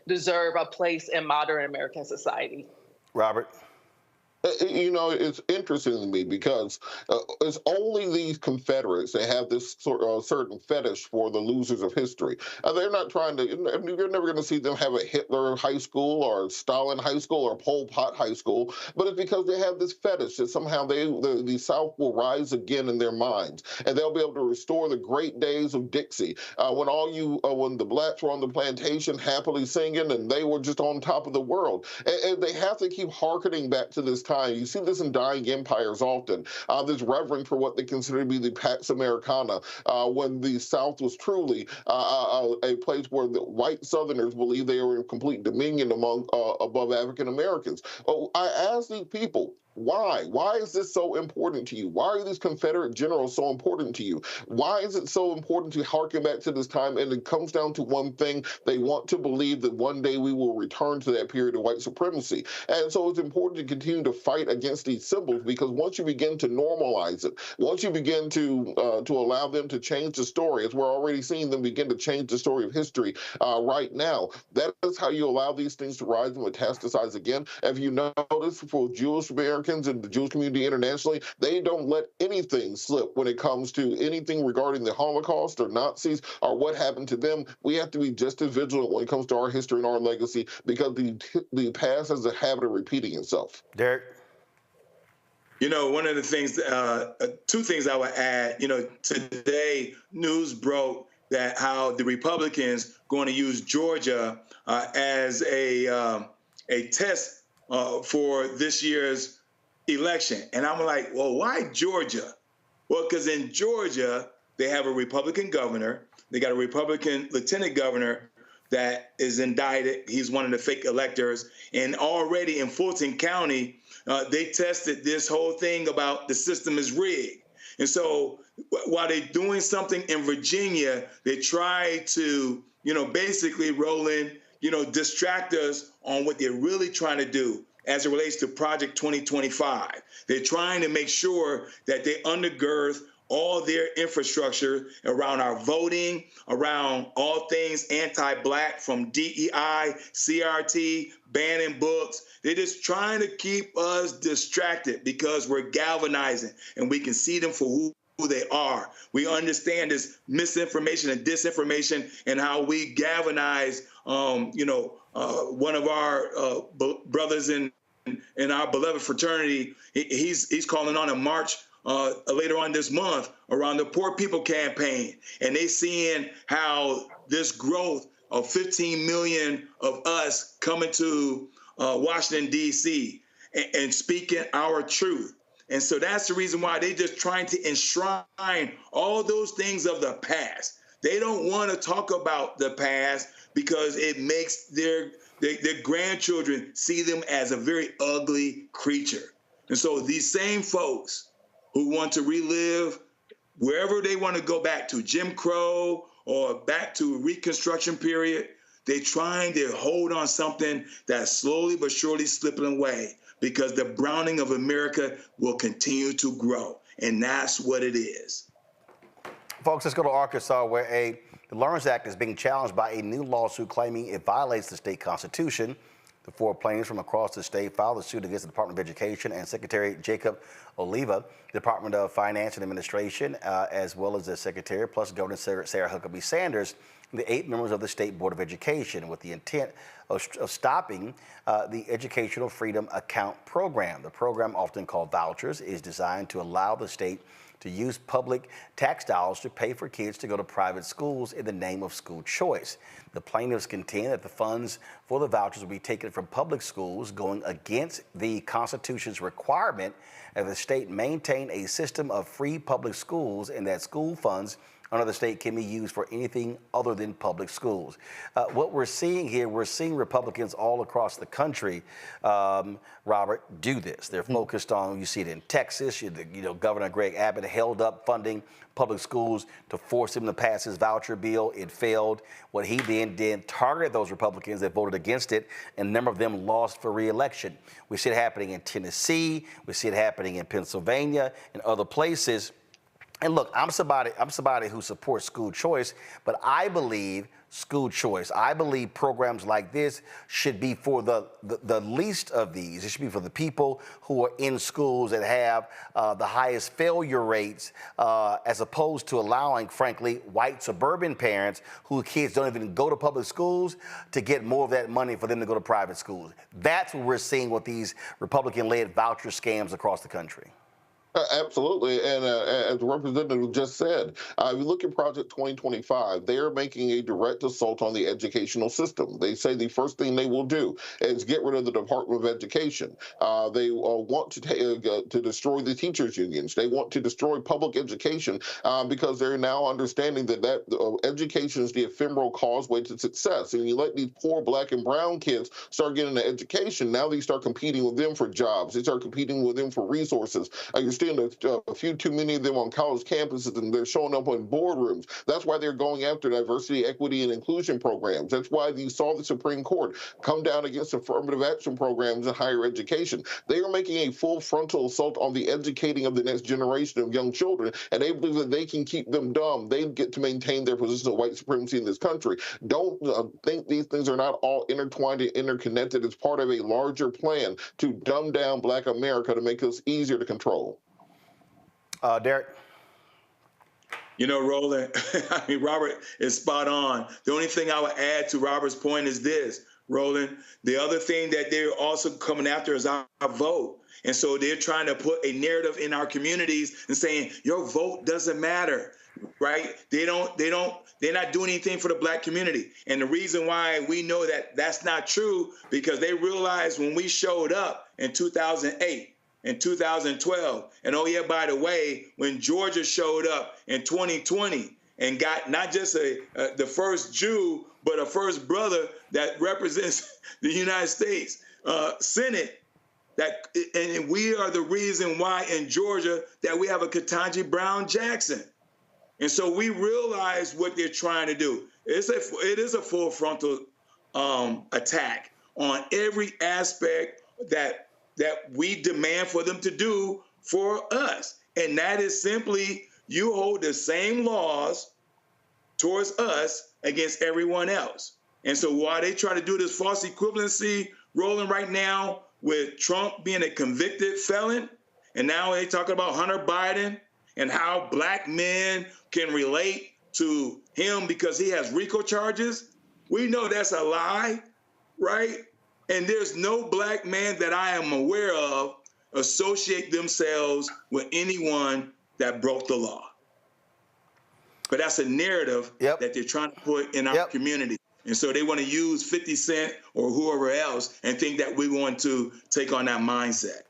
deserve a place in modern American society. Robert? You know, it's interesting to me because it's only these Confederates that have this certain fetish for the losers of history. They're not trying to, you're never going to see them have a Hitler high school or Stalin high school or Pol Pot high school, but it's because they have this fetish that somehow the South will rise again in their minds, and they'll be able to restore the great days of Dixie, when the blacks were on the plantation happily singing and they were just on top of the world. And they have to keep hearkening back to this time. You see this in dying empires often, this reverence for what they consider to be the Pax Americana, when the South was truly a place where the white Southerners believed they were in complete dominion above African Americans. I ask these people, why? Why is this so important to you? Why are these Confederate generals so important to you? Why is it so important to harken back to this time? And it comes down to one thing. They want to believe that one day we will return to that period of white supremacy. And so it's important to continue to fight against these symbols, because once you begin to normalize it, once you begin to allow them to change the story, as we're already seeing them begin to change the story of history right now, that is how you allow these things to rise and metastasize again. If you notice, for Jewish Americans and the Jewish community internationally, they don't let anything slip when it comes to anything regarding the Holocaust or Nazis or what happened to them. We have to be just as vigilant when it comes to our history and our legacy, because the past has a habit of repeating itself. Derek? You know, one of the things, two things I would add, you know, today news broke that how the Republicans going to use Georgia as a test for this year's election. And I'm like, well, why Georgia? Well, because in Georgia, they have a Republican governor. They got a Republican lieutenant governor that is indicted. He's one of the fake electors. And already in Fulton County, they tested this whole thing about the system is rigged. And so while they're doing something in Virginia, they try to, basically, Roland, distract us on what they're really trying to do as it relates to Project 2025. They're trying to make sure that they undergird all their infrastructure around our voting, around all things anti-Black, from DEI, CRT, banning books. They're just trying to keep us distracted because we're galvanizing and we can see them for who they are. We understand this misinformation and disinformation and how we galvanize, one of our brothers in our beloved fraternity. He's calling on a march later on this month around the Poor People Campaign. And they seeing how this growth of 15 million of us coming to Washington, D.C. and speaking our truth. And so that's the reason why they're just trying to enshrine all those things of the past. They don't want to talk about the past because it makes their grandchildren see them as a very ugly creature. And so these same folks who want to relive wherever they want to go back to, Jim Crow or back to Reconstruction period, they're trying to hold on something that's slowly but surely slipping away, because the browning of America will continue to grow. And that's what it is. Folks, let's go to Arkansas, where the Lawrence Act is being challenged by a new lawsuit claiming it violates the state constitution. The 4 plaintiffs from across the state filed a suit against the Department of Education and Secretary Jacob Oliva, the Department of Finance and Administration, as well as the Secretary, plus Governor Sarah Huckabee Sanders. the 8 members of the State Board of Education with the intent of stopping the Educational Freedom Account Program. The program, often called vouchers, is designed to allow the state to use public tax dollars to pay for kids to go to private schools in the name of school choice. The plaintiffs contend that the funds for the vouchers will be taken from public schools, going against the Constitution's requirement that the state maintain a system of free public schools, and that school funds under the state can be used for anything other than public schools. What we're seeing here, we're seeing Republicans all across the country, Robert, do this. They're focused on, you see it in Texas, Governor Greg Abbott held up funding public schools to force him to pass his voucher bill. It failed. What he then did targeted those Republicans that voted against it, and a number of them lost for re-election. We see it happening in Tennessee. We see it happening in Pennsylvania and other places. And look, I'm somebody who supports school choice, but I believe school choice, I believe programs like this should be for the least of these. It should be for the people who are in schools that have the highest failure rates, as opposed to allowing, frankly, white suburban parents whose kids don't even go to public schools to get more of that money for them to go to private schools. That's what we're seeing with these Republican-led voucher scams across the country. Absolutely, and as the representative just said, if you look at Project 2025, they are making a direct assault on the educational system. They say the first thing they will do is get rid of the Department of Education. They want to destroy the teachers' unions. They want to destroy public education because they're now understanding that education is the ephemeral causeway to success. And you let these poor Black and brown kids start getting an education, now they start competing with them for jobs. They start competing with them for resources. You're seeing a few too many of them on college campuses, and they're showing up in boardrooms. That's why they're going after diversity, equity, and inclusion programs. That's why you saw the Supreme Court come down against affirmative action programs in higher education. They are making a full frontal assault on the educating of the next generation of young children, and they believe that they can keep them dumb. They get to maintain their position of white supremacy in this country. Don't think these things are not all intertwined and interconnected. It's part of a larger plan to dumb down Black America to make us easier to control. Derek? Roland, I mean, Robert is spot on. The only thing I would add to Robert's point is this, Roland. The other thing that they're also coming after is our vote. And so they're trying to put a narrative in our communities and saying, your vote doesn't matter, right? They're not doing anything for the Black community. And the reason why we know that that's not true, because they realized when we showed up in 2008, in 2012. And oh yeah, by the way, when Georgia showed up in 2020 and got not just the first Jew, but a first brother that represents the United States Senate, and we are the reason why in Georgia that we have a Ketanji Brown Jackson. And so we realize what they're trying to do. It is a full frontal attack on every aspect that we demand for them to do for us. And that is simply, you hold the same laws towards us against everyone else. And so while they try to do this false equivalency rolling right now with Trump being a convicted felon, and now they talk about Hunter Biden and how Black men can relate to him because he has RICO charges, we know that's a lie, right? And there's no Black man that I am aware of associate themselves with anyone that broke the law. But that's a narrative that they're trying to put in our community. And so they want to use 50 Cent or whoever else and think that we want to take on that mindset.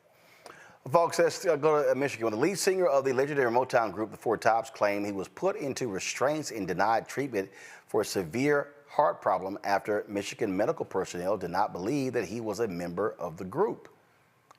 Folks, let's go to Michigan. The lead singer of the legendary Motown group, the Four Tops, claimed he was put into restraints and denied treatment for a severe heart problem after Michigan medical personnel did not believe that he was a member of the group.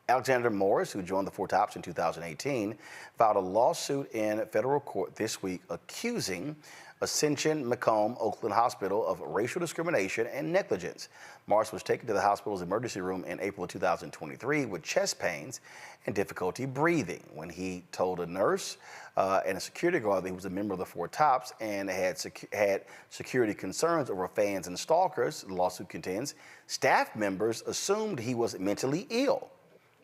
Alexander Morris, who joined the Four Tops in 2018, filed a lawsuit in federal court this week accusing Ascension Macomb Oakland Hospital of racial discrimination and negligence. Morris was taken to the hospital's emergency room in April of 2023 with chest pains and difficulty breathing when he told a nurse and a security guard that he was a member of the Four Tops and had security concerns over fans and stalkers. The lawsuit contends staff members assumed he was mentally ill.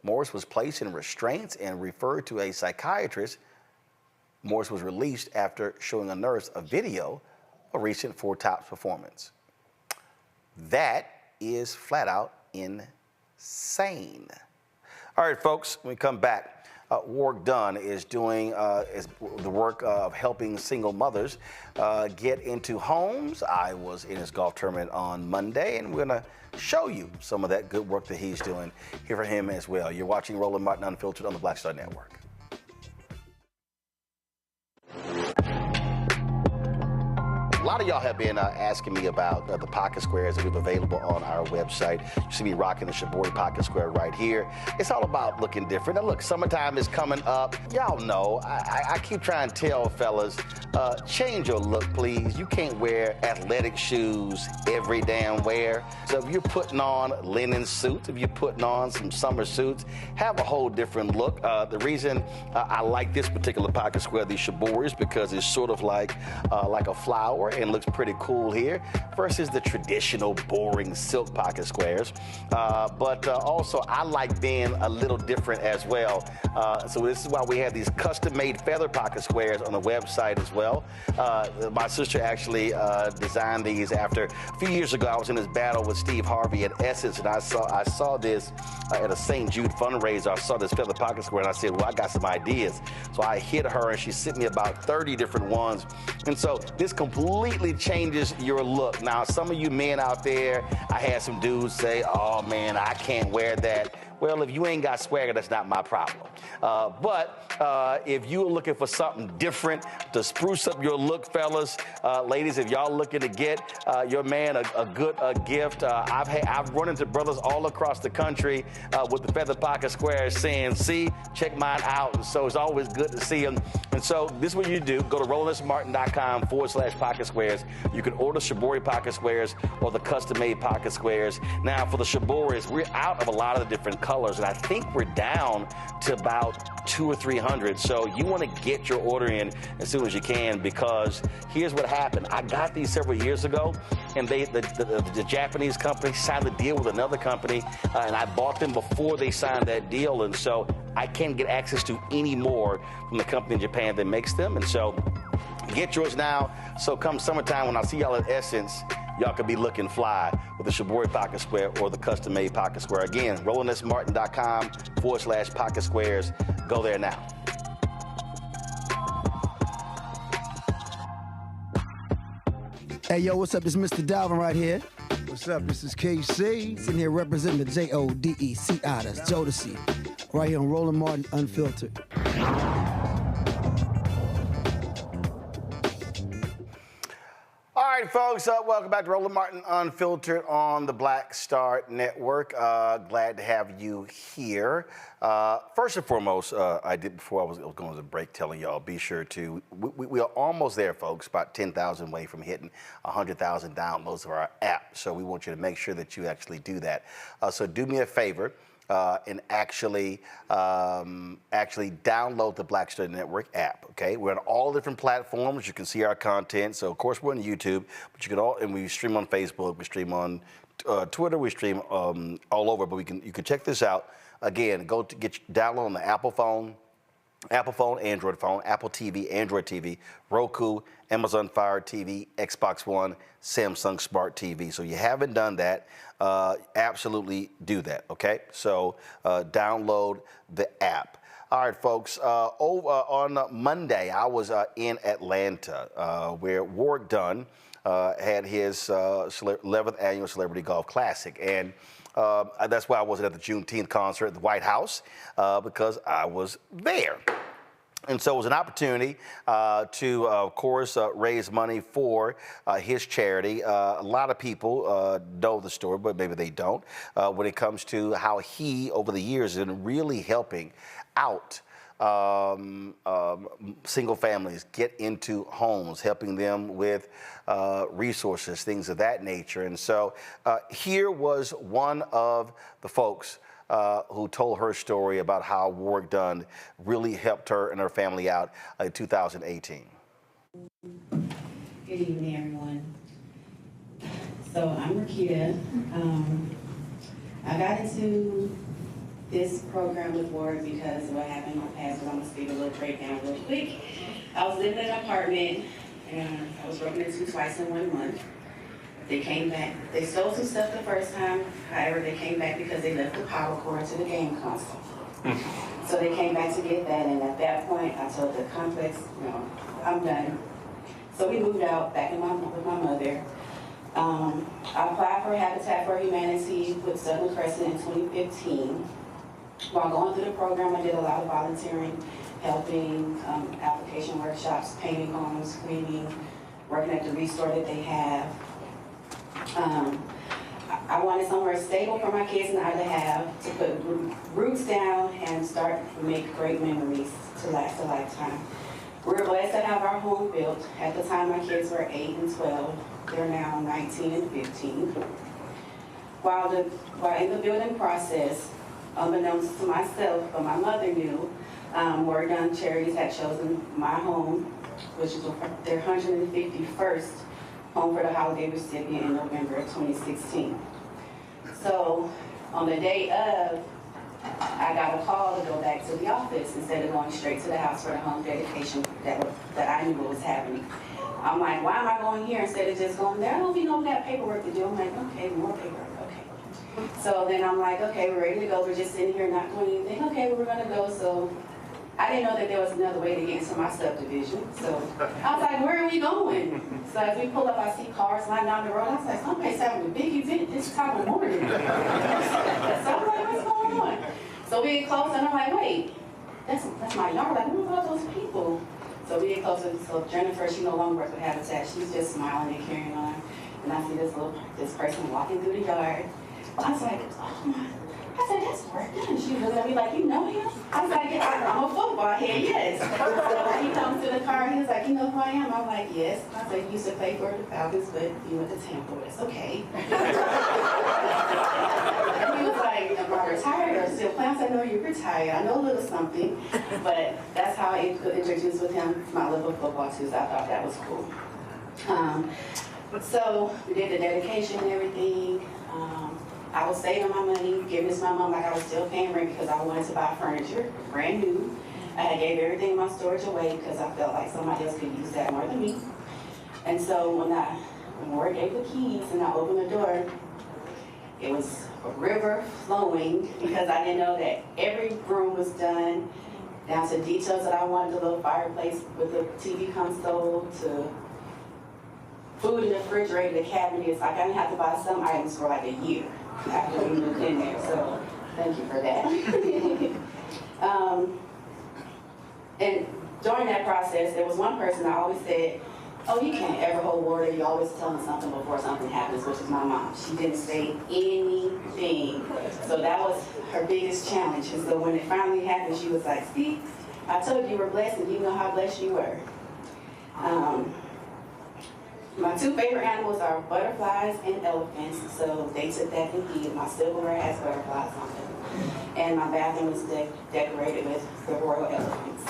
Morris was placed in restraints and referred to a psychiatrist. Morris was released after showing a nurse a video a recent Four Tops performance. That is flat out insane. All right, folks, when we come back, Warwick Dunn is doing the work of helping single mothers get into homes. I was in his golf tournament on Monday, and we're going to show you some of that good work that he's doing here for him as well. You're watching Roland Martin Unfiltered on the Black Star Network. A lot of y'all have been asking me about the pocket squares that we have available on our website. You see me rocking the Shibori pocket square right here. It's all about looking different. Now look, summertime is coming up. Y'all know, I keep trying to tell fellas, change your look, please. You can't wear athletic shoes every damn wear. So if you're putting on linen suits, if you're putting on some summer suits, have a whole different look. The reason I like this particular pocket square, the Shibori, is because it's sort of like a flower and looks pretty cool here versus the traditional boring silk pocket squares. But also I like being a little different as well. So this is why we have these custom-made feather pocket squares on the website as well. My sister actually designed these after a few years ago. I was in this battle with Steve Harvey at Essence, and I saw this at a St. Jude fundraiser. I saw this feather pocket square, and I said, well, I got some ideas. So I hit her, and she sent me about 30 different ones. And so this completely changes your look. Now, some of you men out there, I had some dudes say, oh man, I can't wear that. Well, if you ain't got swagger, that's not my problem. But if you're looking for something different to spruce up your look, fellas, ladies, if y'all looking to get your man a good gift, I've run into brothers all across the country with the feather pocket squares saying, see, check mine out. And so it's always good to see them. And so this is what you do. Go to RolandSMartin.com/pocket squares. You can order Shibori pocket squares or the custom-made pocket squares. Now, for the Shiboris, we're out of a lot of the different colors, and I think we're down to about 200 or 300. So you want to get your order in as soon as you can, because here's what happened. I got these several years ago, and the Japanese company signed a deal with another company, and I bought them before they signed that deal, and so I can't get access to any more from the company in Japan that makes them. And so get yours now. So come summertime, when I see y'all at Essence, y'all could be looking fly with the Shibori pocket square or the custom-made pocket square. Again, RolandSMartin.com/pocket squares. Go there now. Hey, yo, what's up? This is Mr. Dalvin right here. What's up? This is KC. Sitting here representing the JODECI. That's Jodeci. Right here on Roland Martin Unfiltered. All right, folks, welcome back to Roland Martin Unfiltered on the Black Star Network. Glad to have you here. First and foremost, I did before I was going to the break telling y'all, be sure to, we are almost there, folks, about 10,000 away from hitting 100,000 downloads of our app. So we want you to make sure that you actually do that. So do me a favor. And actually download the Black Star Network app. Okay, we're on all different platforms. You can see our content. So of course we're on YouTube, but you can and we stream on Facebook, we stream on Twitter, we stream all over. But you can check this out. Again, go to download on the Apple phone, Android phone, Apple TV, Android TV, Roku, Amazon Fire TV, Xbox One, Samsung Smart TV. So you haven't done that, absolutely do that, okay? So download the app. All right, folks, on Monday, I was in Atlanta where Warwick Dunn had his 11th annual Celebrity Golf Classic. And that's why I wasn't at the Juneteenth concert at the White House, because I was there. And so it was an opportunity to, of course, raise money for his charity. A lot of people know the story, but maybe they don't, when it comes to how he, over the years, has been really helping out single families get into homes, helping them with resources, things of that nature. And so here was one of the folks who told her story about how Warwick Dunn really helped her and her family out in 2018. Good evening, everyone. So I'm Rakita. I got into this program with Warwick because of what happened in my past, but I'm going to speak a little breakdown real quick. I was living in an apartment and I was broken into twice in 1 month. They came back. They stole some stuff the first time. However, they came back because they left the power cord to the game console. So they came back to get that, and at that point, I told the complex, no, I'm done. So we moved out back with my mother. I applied for Habitat for Humanity with Southern Crescent in 2015. While going through the program, I did a lot of volunteering, helping, application workshops, painting homes, cleaning, working at the restore that they have. I wanted somewhere stable for my kids and I to have, to put roots down and start to make great memories to last a lifetime. We're blessed to have our home built. At the time, my kids were 8 and 12. They're now 19 and 15. While in the building process, unbeknownst to myself, but my mother knew, Word Done Charities had chosen my home, which is their 151st home for the holiday recipient in November of 2016. So on the day of, I got a call to go back to the office instead of going straight to the house for the home dedication that I knew was happening. I'm like, why am I going here instead of just going there? I don't know, we got paperwork to do. I'm like, okay, more paperwork, okay. So then I'm like, okay, we're ready to go. We're just sitting here not doing anything. Okay, we're gonna go. So I didn't know that there was another way to get into my subdivision. So I was like, where are we going? So as we pull up, I see cars lined down the road. I was like, somebody's having a big event this time of morning. So I'm like, what's going on? So we get close and I'm like, wait, that's my yard. Like, what about those people? So we get closer. So Jennifer, she no longer works with Habitat. She's just smiling and carrying on. And I see this person walking through the yard. I was like, oh my. I said, that's Word Done. She was at me like, you know him? I was like, yeah, I'm a football head, yes. So he comes to the car, he was like, you know who I am? I'm like, yes. I said, you used to play for the Falcons, but you went to Tampa. It's okay. And he was like, am I retired or still playing? I said, no, you're retired. I know a little something. But that's how I could introduce with him my love of football, too, so I thought that was cool. So we did the dedication and everything. I was saving my money, giving this to my mom like I was still paying rent because I wanted to buy furniture, brand new. I had gave everything in my storage away because I felt like somebody else could use that more than me. And so when Ward gave the keys and I opened the door, it was a river flowing because I didn't know that every room was done, down to details that I wanted, the little fireplace with the TV console, to food in the refrigerator, the cabinet. It's like I didn't have to buy some items for like a year after we moved in there, so thank you for that. And during that process, there was one person I always said, oh, you can't ever hold water, you always telling something before something happens, which is my mom. She didn't say anything. So that was her biggest challenge. And so when it finally happened, she was like, see, I told you were blessed and you know how blessed you were. My two favorite animals are butterflies and elephants, so they took that and hid. My silverware has butterflies on it. And my bathroom is decorated with the royal elephants.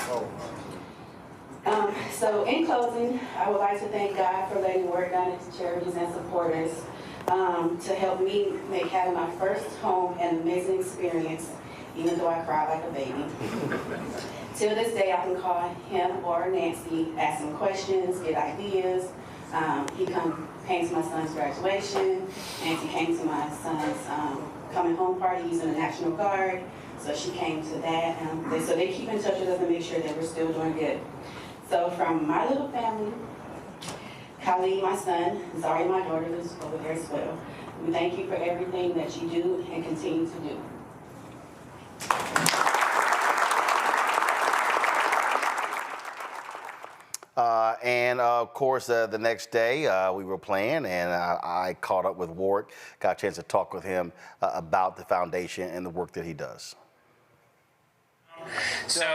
So in closing, I would like to thank God for letting Word Done to charities and supporters to help me make having my first home an amazing experience, even though I cried like a baby. Till this day, I can call him or Nancy, ask him questions, get ideas. He came to my son's graduation. Nancy came to my son's coming home party using the National Guard. So she came to that. So they keep in touch with us and make sure that we're still doing good. So from my little family, Khalid, my son, Zari, my daughter, who's over there as well, we thank you for everything that you do and continue to do. And of course, the next day we were playing, and I caught up with Ward, got a chance to talk with him about the foundation and the work that he does. So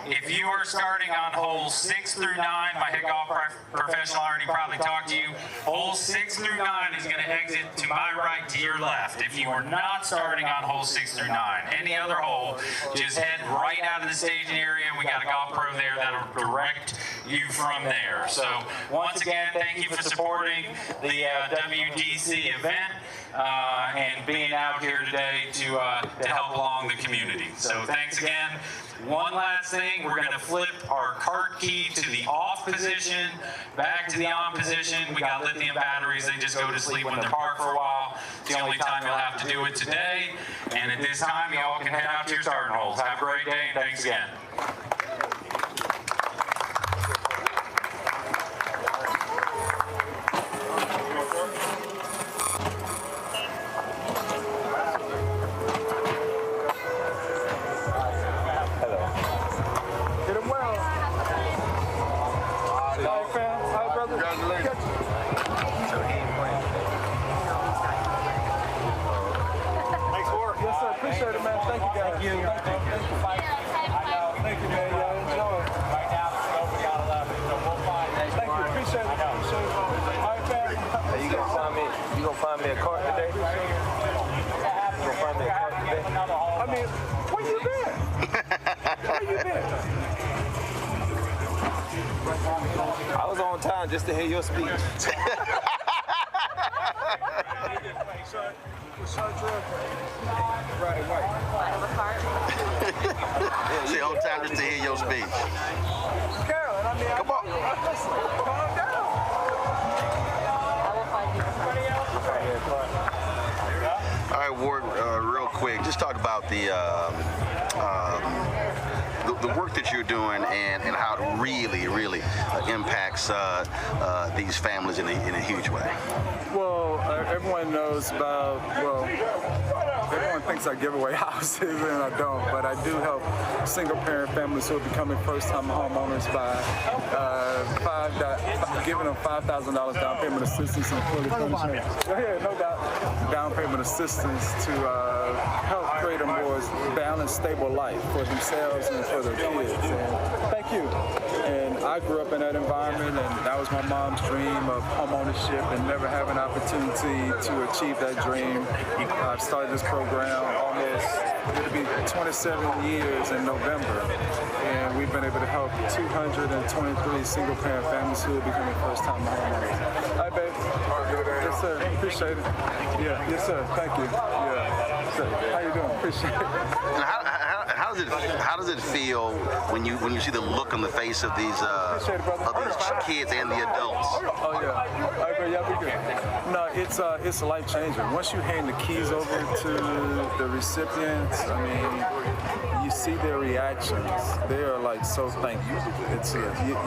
if you are starting on holes 6 through 9, my head golf professional already probably talked to you. Holes 6 through 9 is going to exit to my right, to your left. If you are not starting on holes 6 through 9, any other hole, just head right out of the staging area. We got a golf pro there that'll direct you from there. So once again, thank you for supporting the WDC event. and being out here today to help along the community. So thanks again. One last thing, we're going to flip our cart key to the off position, back to the on position. We got lithium batteries. They just go to sleep when they're parked for a while. It's the only time you'll have to do it today. And at this time, y'all can head out to your starting holes. Have a great day, and thanks again. I was on time just to hear your speech. See, on time just to hear your speech. Carolyn, I mean, come on. Calm down. All right, Ward, real quick, just talk about the work that you're doing and how it really impacts these families in a huge way. Well, everyone knows about, everyone thinks I give away houses and I don't, but I do help single parent families who are becoming first time homeowners by giving them $5,000 down payment assistance and fully down payment assistance to help create a more balanced, stable life for themselves and for their kids. And thank you. And I grew up in that environment, and that was my mom's dream of homeownership and never have an opportunity to achieve that dream. I've started this program almost, it'll be 27 years in November, and we've been able to help 223 single parent families who are becoming first time homeowners. Hi, babe. Yes, sir. Appreciate it. Yeah. Yes, sir. Thank you. Yeah. So, how you doing? Appreciate it. How does it feel when you see the look on the face of these kids and the adults? Oh yeah. I agree. Yeah, we good. No, it's life changing. Once you hand the keys over to the recipients, I mean, you see their reactions. They are like so thankful. It's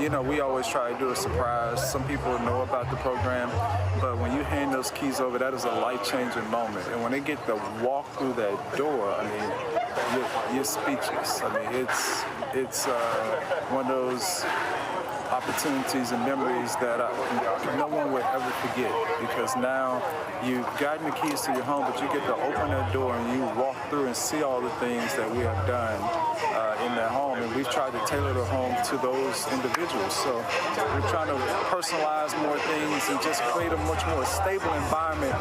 you know, we always try to do a surprise. Some people know about the program, but when you hand those keys over, that is a life changing moment. And when they get to walk through that door, I mean, you're speechless. I mean, it's one of those opportunities and memories that no one would ever forget, because now you've gotten the keys to your home, but you get to open that door and you walk through and see all the things that we have done in their home, and we've tried to tailor the home to those individuals. So we're trying to personalize more things and just create a much more stable environment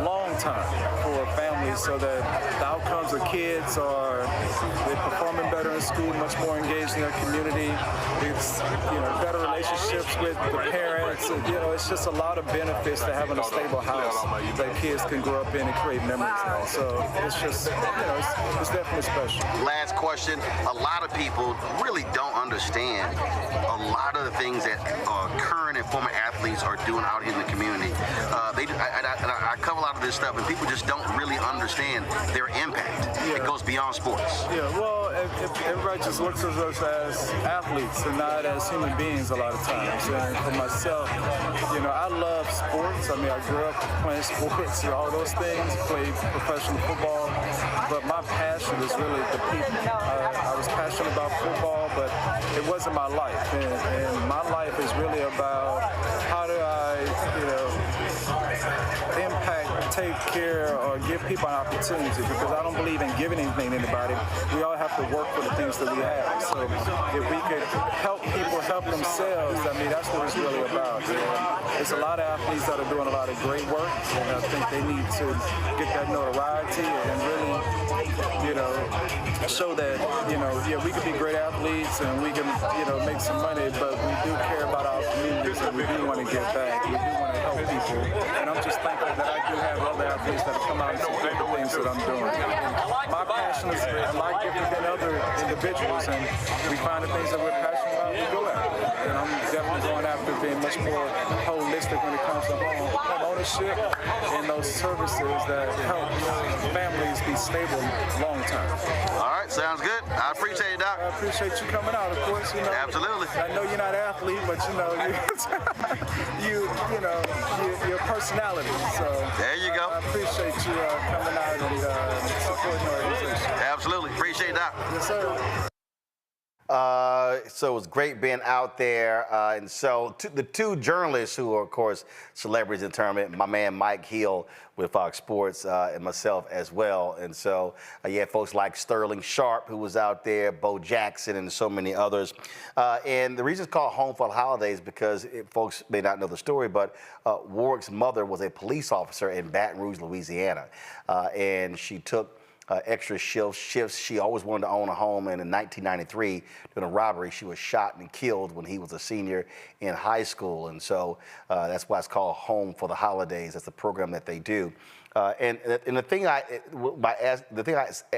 long term for families, so that the outcomes of kids are they're performing better in school, much more engaged in their community. It's, you know, better relationships with the parents. And, you know, it's just a lot of benefits to having a stable house that kids can grow up in and create memories in. So it's just, you know, it's definitely special. Last question. A lot of people really don't understand a lot of the things that current and former athletes are doing out here in the community. I cover a lot of this stuff, and people just don't really understand their impact. Yeah. It goes beyond sports. Yeah, well, everybody just looks at us as athletes and not as human beings a lot of times. And for myself, you know, I love sports. I mean, I grew up playing sports and all those things, played professional football, but my passion is really the people. I was passionate about football, but it wasn't my life. And my life is really about how do I, you know, impact, take care, or give people an opportunity, because I don't believe in giving anything to anybody. We all have to work for the things that we have. So if we could help people help themselves, I mean, that's what it's really about. There's a lot of athletes that are doing a lot of great work, and I think they need to get that notoriety and really, you know, show that, you know, yeah, we can be great athletes and we can, you know, make some money, but we do care about our communities and we do want to give back. We do want to help people. And I'm just thankful that I do have other athletes that have come out and support the things that I'm doing. My passion is a lot different than other individuals, and we find the things that we're passionate about, we go after. And I'm definitely going after being much more holistic when it comes to home ownership and those services that help families be stable long term. All right, sounds good. I appreciate it, Doc. I appreciate you coming out, of course. You know, absolutely. I know you're not an athlete, but you know, your personality. So there you go. I appreciate you coming out and supporting the organization. Absolutely, appreciate that. Yes, sir. So it was great being out there. And so the two journalists who are, of course, celebrities in the tournament, my man Mike Hill with Fox Sports and myself as well. And so you had folks like Sterling Sharp, who was out there, Bo Jackson, and so many others. And the reason it's called Home for the Holidays because folks may not know the story, but Warwick's mother was a police officer in Baton Rouge, Louisiana. And she took extra shifts. She always wanted to own a home, and in 1993, during a robbery, she was shot and killed when he was a senior in high school. And so that's why it's called Home for the Holidays. That's the program that they do. And the thing I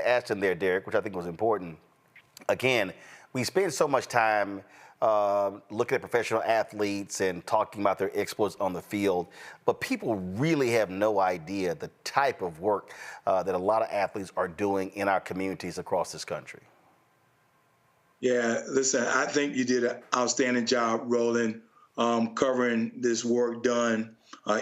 asked him there, Derek, which I think was important, again, we spend so much time looking at professional athletes and talking about their exploits on the field, but people really have no idea the type of work that a lot of athletes are doing in our communities across this country. Yeah, listen, I think you did an outstanding job, Roland, covering this work done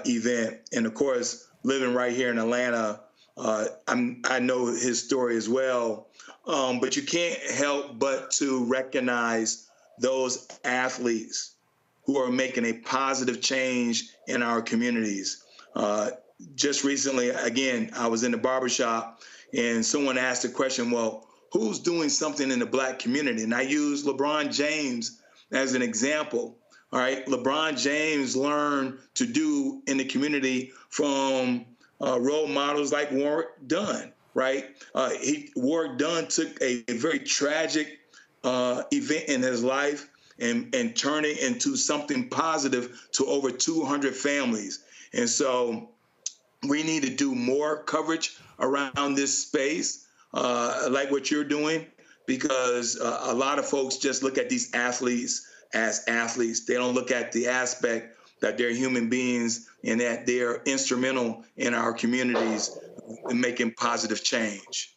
event. And of course, living right here in Atlanta, I know his story as well, but you can't help but to recognize those athletes who are making a positive change in our communities. Just recently, again, I was in the barbershop and someone asked the question, well, who's doing something in the Black community? And I use LeBron James as an example. All right, LeBron James learned to do in the community from role models like Warwick Dunn, right? Warwick Dunn took a very tragic event in his life and turn it into something positive to over 200 families. And so we need to do more coverage around this space, like what you're doing, because a lot of folks just look at these athletes as athletes. They don't look at the aspect that they're human beings and that they're instrumental in our communities in making positive change.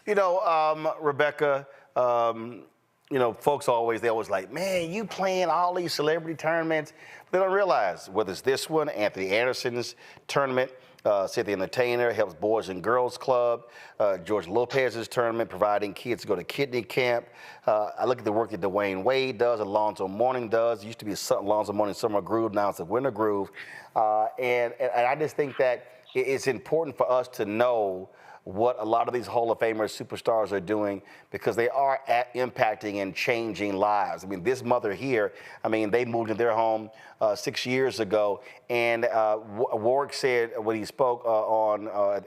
You know, Rebecca, you know, folks they always like, man, you playing all these celebrity tournaments. They don't realize whether it's this one, Anthony Anderson's tournament, Cynthia Entertainer helps Boys and Girls Club, George Lopez's tournament, providing kids to go to kidney camp. I look at the work that Dwayne Wade does, Alonzo Mourning does. It used to be Alonzo Mourning Summer Groove, now it's a Winter Groove. And I just think that it's important for us to know what a lot of these Hall of Famers, superstars are doing, because they are impacting and changing lives. I mean, this mother here, I mean, they moved in their home 6 years ago, and Warwick said when he spoke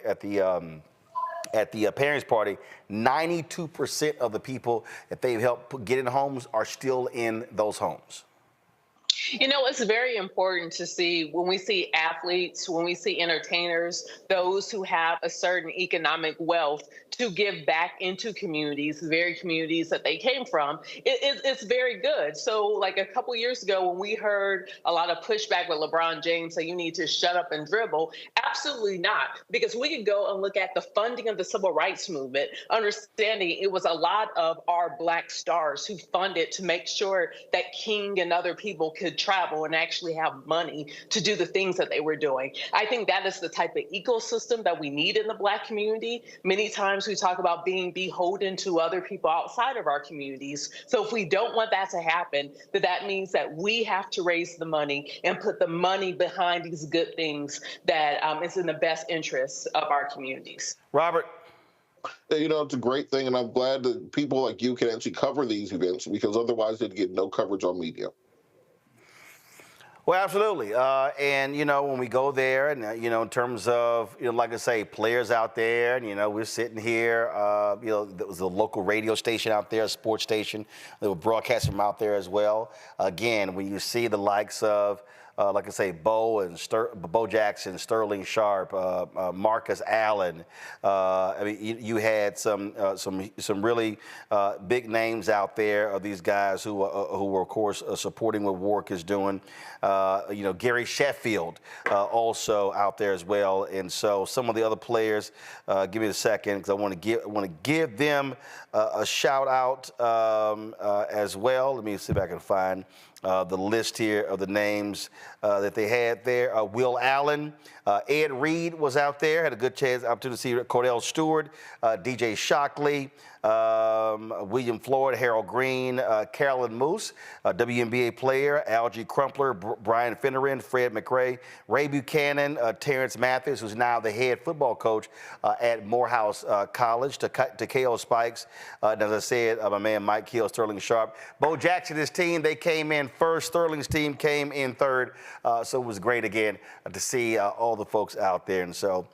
at the parents' party, 92% of the people that they've helped get in homes are still in those homes. You know, it's very important to see when we see athletes, when we see entertainers, those who have a certain economic wealth to give back into communities, the very communities that they came from. It's very good. So like a couple years ago when we heard a lot of pushback with LeBron James say you need to shut up and dribble, absolutely not. Because we could go and look at the funding of the civil rights movement, understanding it was a lot of our Black stars who funded to make sure that King and other people could travel and actually have money to do the things that they were doing. I think that is the type of ecosystem that we need in the Black community. Many times we talk about being beholden to other people outside of our communities. So if we don't want that to happen, then that means that we have to raise the money and put the money behind these good things that is in the best interests of our communities. Robert. You know, it's a great thing, and I'm glad that people like you can actually cover these events, because otherwise they'd get no coverage on media. Well, absolutely. And, you know, when we go there and, you know, in terms of, you know, like I say, players out there, and, you know, we're sitting here, you know, there was a local radio station out there, a sports station. They were broadcasting from out there as well. Again, when you see the likes of like I say, Bo Jackson, Sterling Sharp, Marcus Allen. I mean, you had some really big names out there of these guys who were, of course, supporting what Warwick is doing. Gary Sheffield also out there as well. And so some of the other players, give me a second because I want to give them a shout out as well. Let me see if I can find the list here of the names that they had there. Will Allen, Ed Reed was out there, had a good opportunity to see Cordell Stewart, DJ Shockley, William Floyd, Harold Green, Carolyn Moose, WNBA player, Algie Crumpler, Brian Finneran, Fred McRae, Ray Buchanan, Terrence Mathis, who's now the head football coach at Morehouse College, Takeo Spikes, and as I said, my man Mike Hill, Sterling Sharp. Bo Jackson, his team, they came in first. Sterling's team came in third. So it was great again to see all the folks out there. And so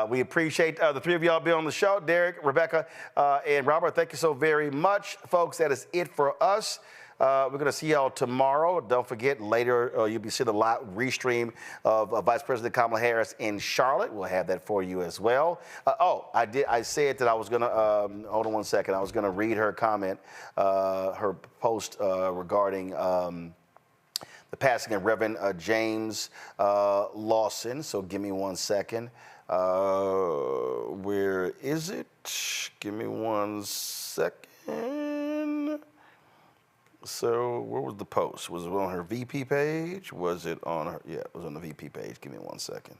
we appreciate the three of y'all being on the show. Derek, Rebecca, and Robert, thank you so very much. Folks, that is it for us. We're going to see y'all tomorrow. Don't forget, later you'll be seeing a live restream of Vice President Kamala Harris in Charlotte. We'll have that for you as well. I said that I was going to, hold on one second. I was going to read her comment, her post regarding the passing of Reverend James Lawson. So give me 1 second. Where is it? Give me 1 second. So where was the post? Was it on her VP page? Was it on her? Yeah, it was on the VP page. Give me 1 second.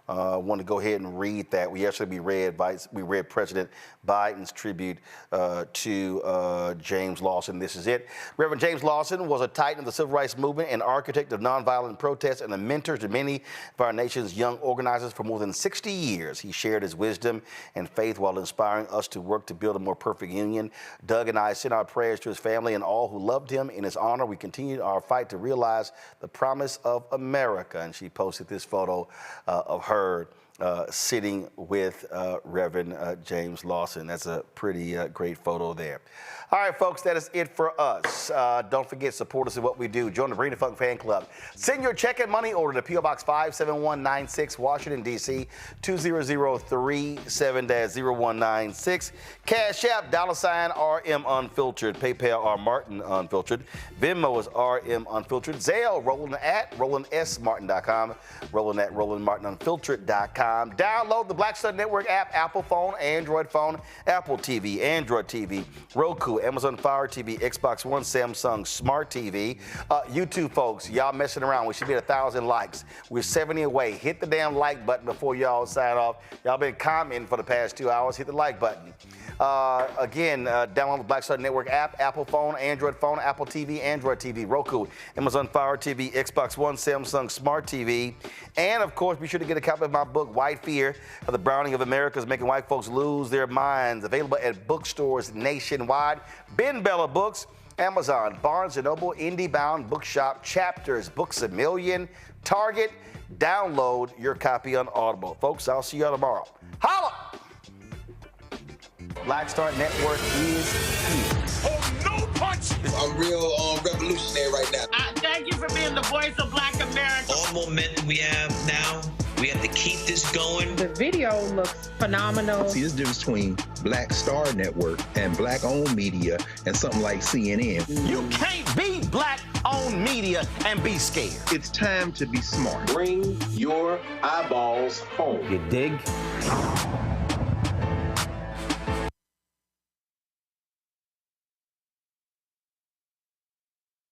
I want to go ahead and read that. We read President Biden's tribute to James Lawson. This is it. Reverend James Lawson was a titan of the civil rights movement, an architect of nonviolent protest, and a mentor to many of our nation's young organizers for more than 60 years. He shared his wisdom and faith while inspiring us to work to build a more perfect union. Doug and I send our prayers to his family and all who loved him. In his honor, we continue our fight to realize the promise of America. And she posted this photo of her sitting with Reverend James Lawson. That's a pretty great photo there. All right, folks, that is it for us. Don't forget, support us in what we do. Join the Bring the Funk Fan Club. Send your check and money order to P.O. Box 57196, Washington, D.C., 20037-0196. Cash App, $RM Unfiltered. PayPal, R Martin Unfiltered. Venmo is RM Unfiltered. Zelle, Roland at RolandSMartin.com. Roland at RolandMartinUnfiltered.com. Download the Black Star Network app, Apple phone, Android phone, Apple TV, Android TV, Roku, Amazon Fire TV, Xbox One, Samsung Smart TV. YouTube folks, y'all messing around. We should be at 1,000 likes. We're 70 away. Hit the damn like button before y'all sign off. Y'all been commenting for the past 2 hours. Hit the like button. Again, download the Black Star Network app, Apple phone, Android phone, Apple TV, Android TV, Roku, Amazon Fire TV, Xbox One, Samsung Smart TV. And, of course, be sure to get a copy of my book, White Fear, The Browning of America is Making White Folks Lose Their Minds, available at bookstores nationwide. Ben Bella Books, Amazon, Barnes & Noble, IndieBound, Bookshop, Chapters, Books A Million, Target. Download your copy on Audible. Folks, I'll see you tomorrow. Holla! Black Star Network is here. Oh, no punch! I'm real revolutionary right now. Thank you for being the voice of Black America. All momentum we have now, we have to keep this going. The video looks phenomenal. See, this difference between Black Star Network and black-owned media and something like CNN. You can't be black-owned media and be scared. It's time to be smart. Bring your eyeballs home. You dig?